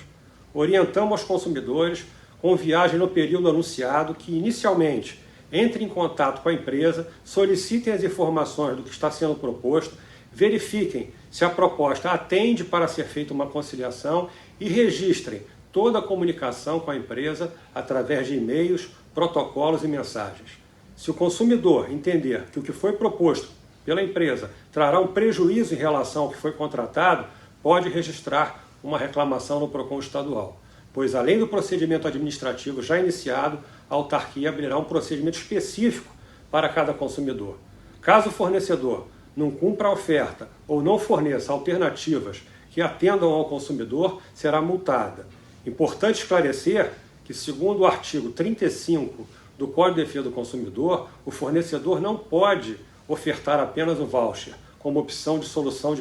Orientamos aos consumidores com viagem no período anunciado que, inicialmente, entrem em contato com a empresa, solicitem as informações do que está sendo proposto, verifiquem se a proposta atende para ser feita uma conciliação e registrem toda a comunicação com a empresa através de e-mails, protocolos e mensagens. Se o consumidor entender que o que foi proposto pela empresa trará um prejuízo em relação ao que foi contratado, pode registrar uma reclamação no PROCON estadual, pois além do procedimento administrativo já iniciado, a autarquia abrirá um procedimento específico para cada consumidor. Caso o fornecedor não cumpra a oferta ou não forneça alternativas que atendam ao consumidor, será multada. Importante esclarecer que, segundo o artigo 35 do Código de Defesa do Consumidor, o fornecedor não pode ofertar apenas o voucher como opção de solução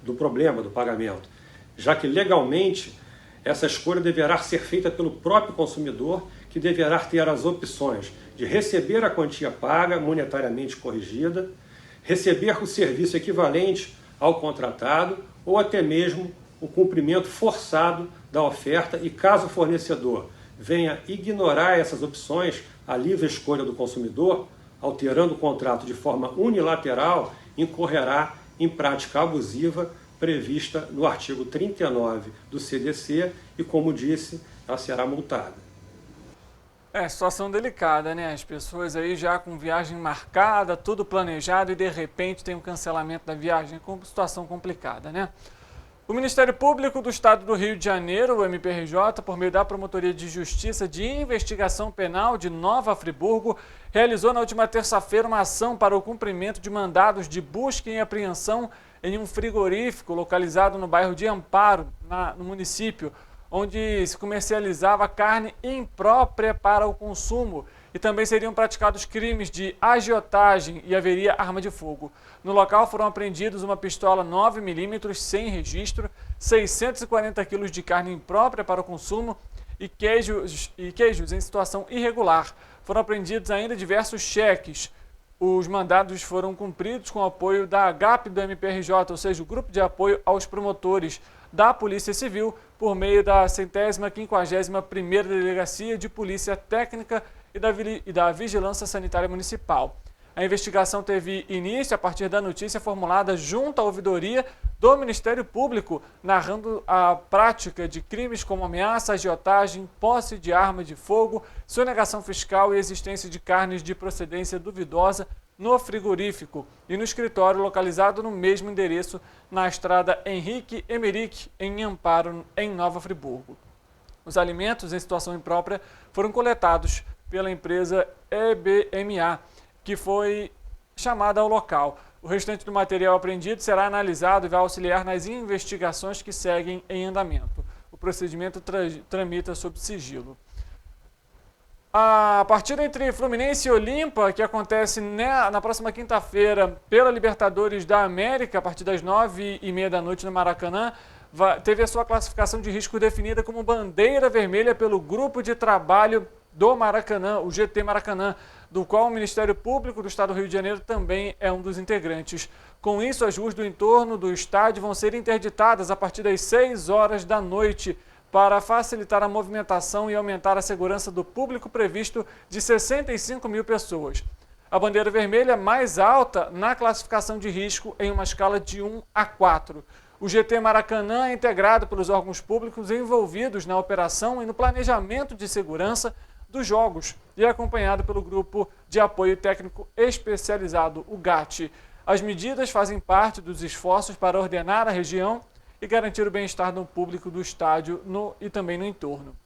do problema do pagamento, já que legalmente essa escolha deverá ser feita pelo próprio consumidor, que deverá ter as opções de receber a quantia paga monetariamente corrigida, receber o serviço equivalente ao contratado ou até mesmo o cumprimento forçado da oferta e, caso o fornecedor venha ignorar essas opções, a livre escolha do consumidor, alterando o contrato de forma unilateral, incorrerá em prática abusiva prevista no artigo 39 do CDC e, como disse, ela será multada. Situação delicada, né? As pessoas aí já com viagem marcada, tudo planejado e de repente tem um cancelamento da viagem, situação complicada, né? O Ministério Público do Estado do Rio de Janeiro, o MPRJ, por meio da Promotoria de Justiça de Investigação Penal de Nova Friburgo, realizou na última terça-feira uma ação para o cumprimento de mandados de busca e apreensão em um frigorífico localizado no bairro de Amparo, no município, onde se comercializava carne imprópria para o consumo e também seriam praticados crimes de agiotagem e haveria arma de fogo. No local foram apreendidos uma pistola 9mm sem registro, 640 quilos de carne imprópria para o consumo e queijos em situação irregular. Foram apreendidos ainda diversos cheques. Os mandados foram cumpridos com o apoio da AGAP do MPRJ, ou seja, o Grupo de Apoio aos Promotores da Polícia Civil, por meio da 151ª Delegacia de Polícia Técnica e da Vigilância Sanitária Municipal. A investigação teve início a partir da notícia formulada junto à ouvidoria do Ministério Público, narrando a prática de crimes como ameaça, agiotagem, posse de arma de fogo, sonegação fiscal e existência de carnes de procedência duvidosa no frigorífico e no escritório localizado no mesmo endereço na estrada Henrique Emerick, em Amparo, em Nova Friburgo. Os alimentos em situação imprópria foram coletados pela empresa EBMA, que foi chamada ao local. O restante do material apreendido será analisado e vai auxiliar nas investigações que seguem em andamento. O procedimento tramita sob sigilo. A partida entre Fluminense e Olímpia, que acontece na próxima quinta-feira pela Libertadores da América, a partir das 9h30 da noite no Maracanã, teve a sua classificação de risco definida como bandeira vermelha pelo Grupo de Trabalho do Maracanã, o GT Maracanã, do qual o Ministério Público do Estado do Rio de Janeiro também é um dos integrantes. Com isso, as ruas do entorno do estádio vão ser interditadas a partir das 6 horas da noite para facilitar a movimentação e aumentar a segurança do público previsto de 65 mil pessoas. A bandeira vermelha mais alta na classificação de risco em uma escala de 1 a 4. O GT Maracanã é integrado pelos órgãos públicos envolvidos na operação e no planejamento de segurança dos jogos e é acompanhado pelo Grupo de Apoio Técnico Especializado, o GAT. As medidas fazem parte dos esforços para ordenar a região e garantir o bem-estar do público do estádio e também no entorno.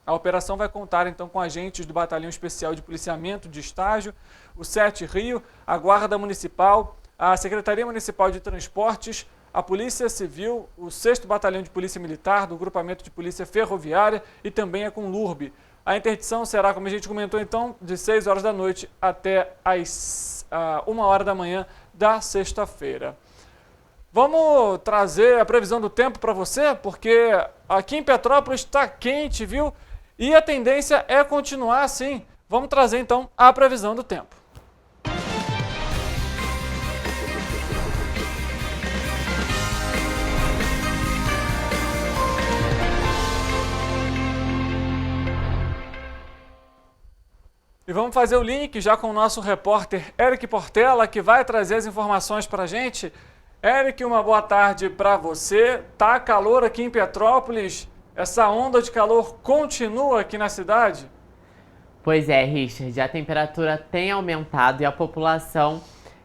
A operação vai contar então com agentes do Batalhão Especial de Policiamento de Estágio, o 7 Rio, a Guarda Municipal, a Secretaria Municipal de Transportes, a Polícia Civil, o 6º Batalhão de Polícia Militar, do Grupamento de Polícia Ferroviária e também a Conlurb. A interdição será, como a gente comentou então, de 6 horas da noite até as 1 hora da manhã da sexta-feira. Vamos trazer a previsão do tempo para você, porque aqui em Petrópolis está quente, viu? E a tendência é continuar assim. Vamos trazer então a previsão do tempo. E vamos fazer o link já com o nosso repórter Eric Portela, que vai trazer as informações para a gente. Eric, uma boa tarde para você. Tá calor aqui em Petrópolis? Essa onda de calor continua aqui na cidade? Pois é, Richard, a temperatura tem aumentado e a população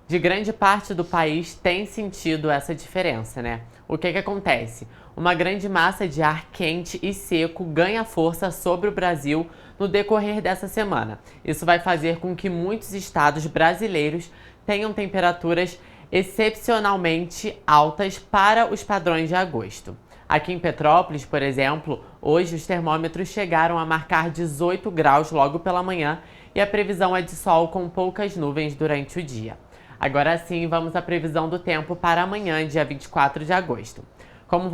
de grande parte do país tem sentido essa diferença, né? O que acontece? Uma grande massa de ar quente e seco ganha força sobre o Brasil no decorrer dessa semana. Isso vai fazer com que muitos estados brasileiros tenham temperaturas excepcionalmente altas para os padrões de agosto. Aqui em Petrópolis, por exemplo, hoje os termômetros chegaram a marcar 18 graus logo pela manhã e a previsão é de sol com poucas nuvens durante o dia. Agora sim, vamos à previsão do tempo para amanhã, dia 24 de agosto. Como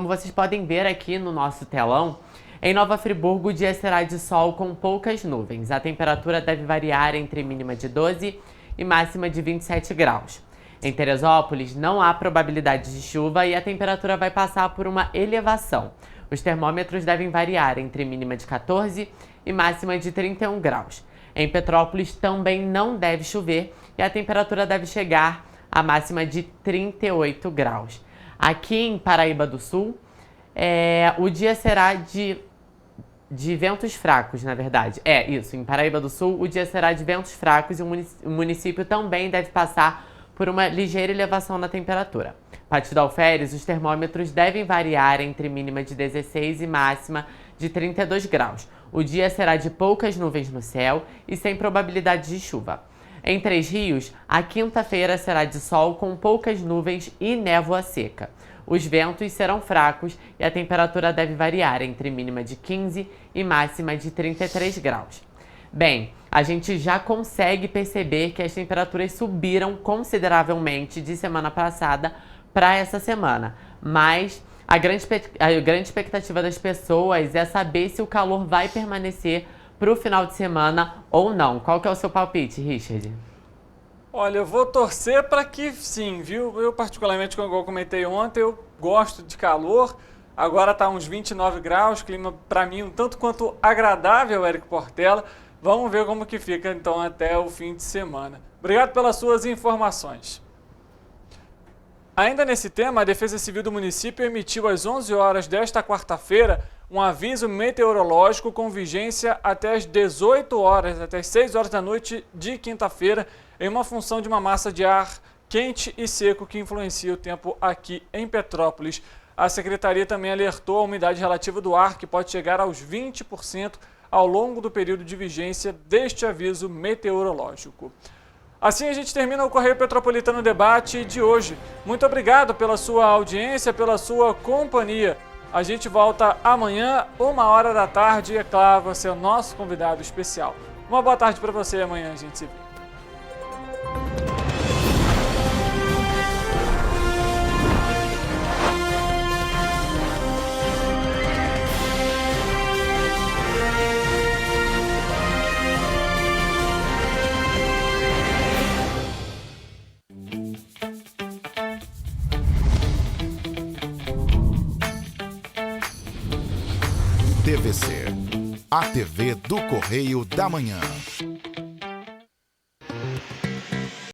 vocês podem ver aqui no nosso telão, em Nova Friburgo o dia será de sol com poucas nuvens. A temperatura deve variar entre mínima de 12 e máxima de 27 graus. Em Teresópolis não há probabilidade de chuva e a temperatura vai passar por uma elevação. Os termômetros devem variar entre mínima de 14 e máxima de 31 graus. Em Petrópolis também não deve chover e a temperatura deve chegar à máxima de 38 graus. Aqui em Paraíba do Sul, o dia será de ventos fracos, na verdade. Em Paraíba do Sul, o dia será de ventos fracos e o município também deve passar por uma ligeira elevação na temperatura. Partido Alferes, os termômetros devem variar entre mínima de 16 e máxima de 32 graus. O dia será de poucas nuvens no céu e sem probabilidade de chuva. Em Três Rios, a quinta-feira será de sol com poucas nuvens e névoa seca. Os ventos serão fracos e a temperatura deve variar entre mínima de 15 e máxima de 33 graus. Bem, a gente já consegue perceber que as temperaturas subiram consideravelmente de semana passada para essa semana, mas a grande expectativa das pessoas é saber se o calor vai permanecer para o final de semana ou não. Qual que é o seu palpite, Richard? Olha, eu vou torcer para que sim, viu? Eu particularmente, como eu comentei ontem, eu gosto de calor. Agora está uns 29 graus, clima para mim um tanto quanto agradável, Érico Portela. Vamos ver como que fica então até o fim de semana. Obrigado pelas suas informações. Ainda nesse tema, a Defesa Civil do município emitiu às 11 horas desta quarta-feira um aviso meteorológico com vigência até às 18 horas, até às 6 horas da noite de quinta-feira, em uma função de uma massa de ar quente e seco que influencia o tempo aqui em Petrópolis. A Secretaria também alertou a umidade relativa do ar, que pode chegar aos 20% ao longo do período de vigência deste aviso meteorológico. Assim a gente termina o Correio Petropolitano Debate de hoje. Muito obrigado pela sua audiência, pela sua companhia. A gente volta amanhã, 1h da tarde, e é claro, você é o nosso convidado especial. Uma boa tarde para você, amanhã a gente se vê. TVC, a TV do Correio da Manhã.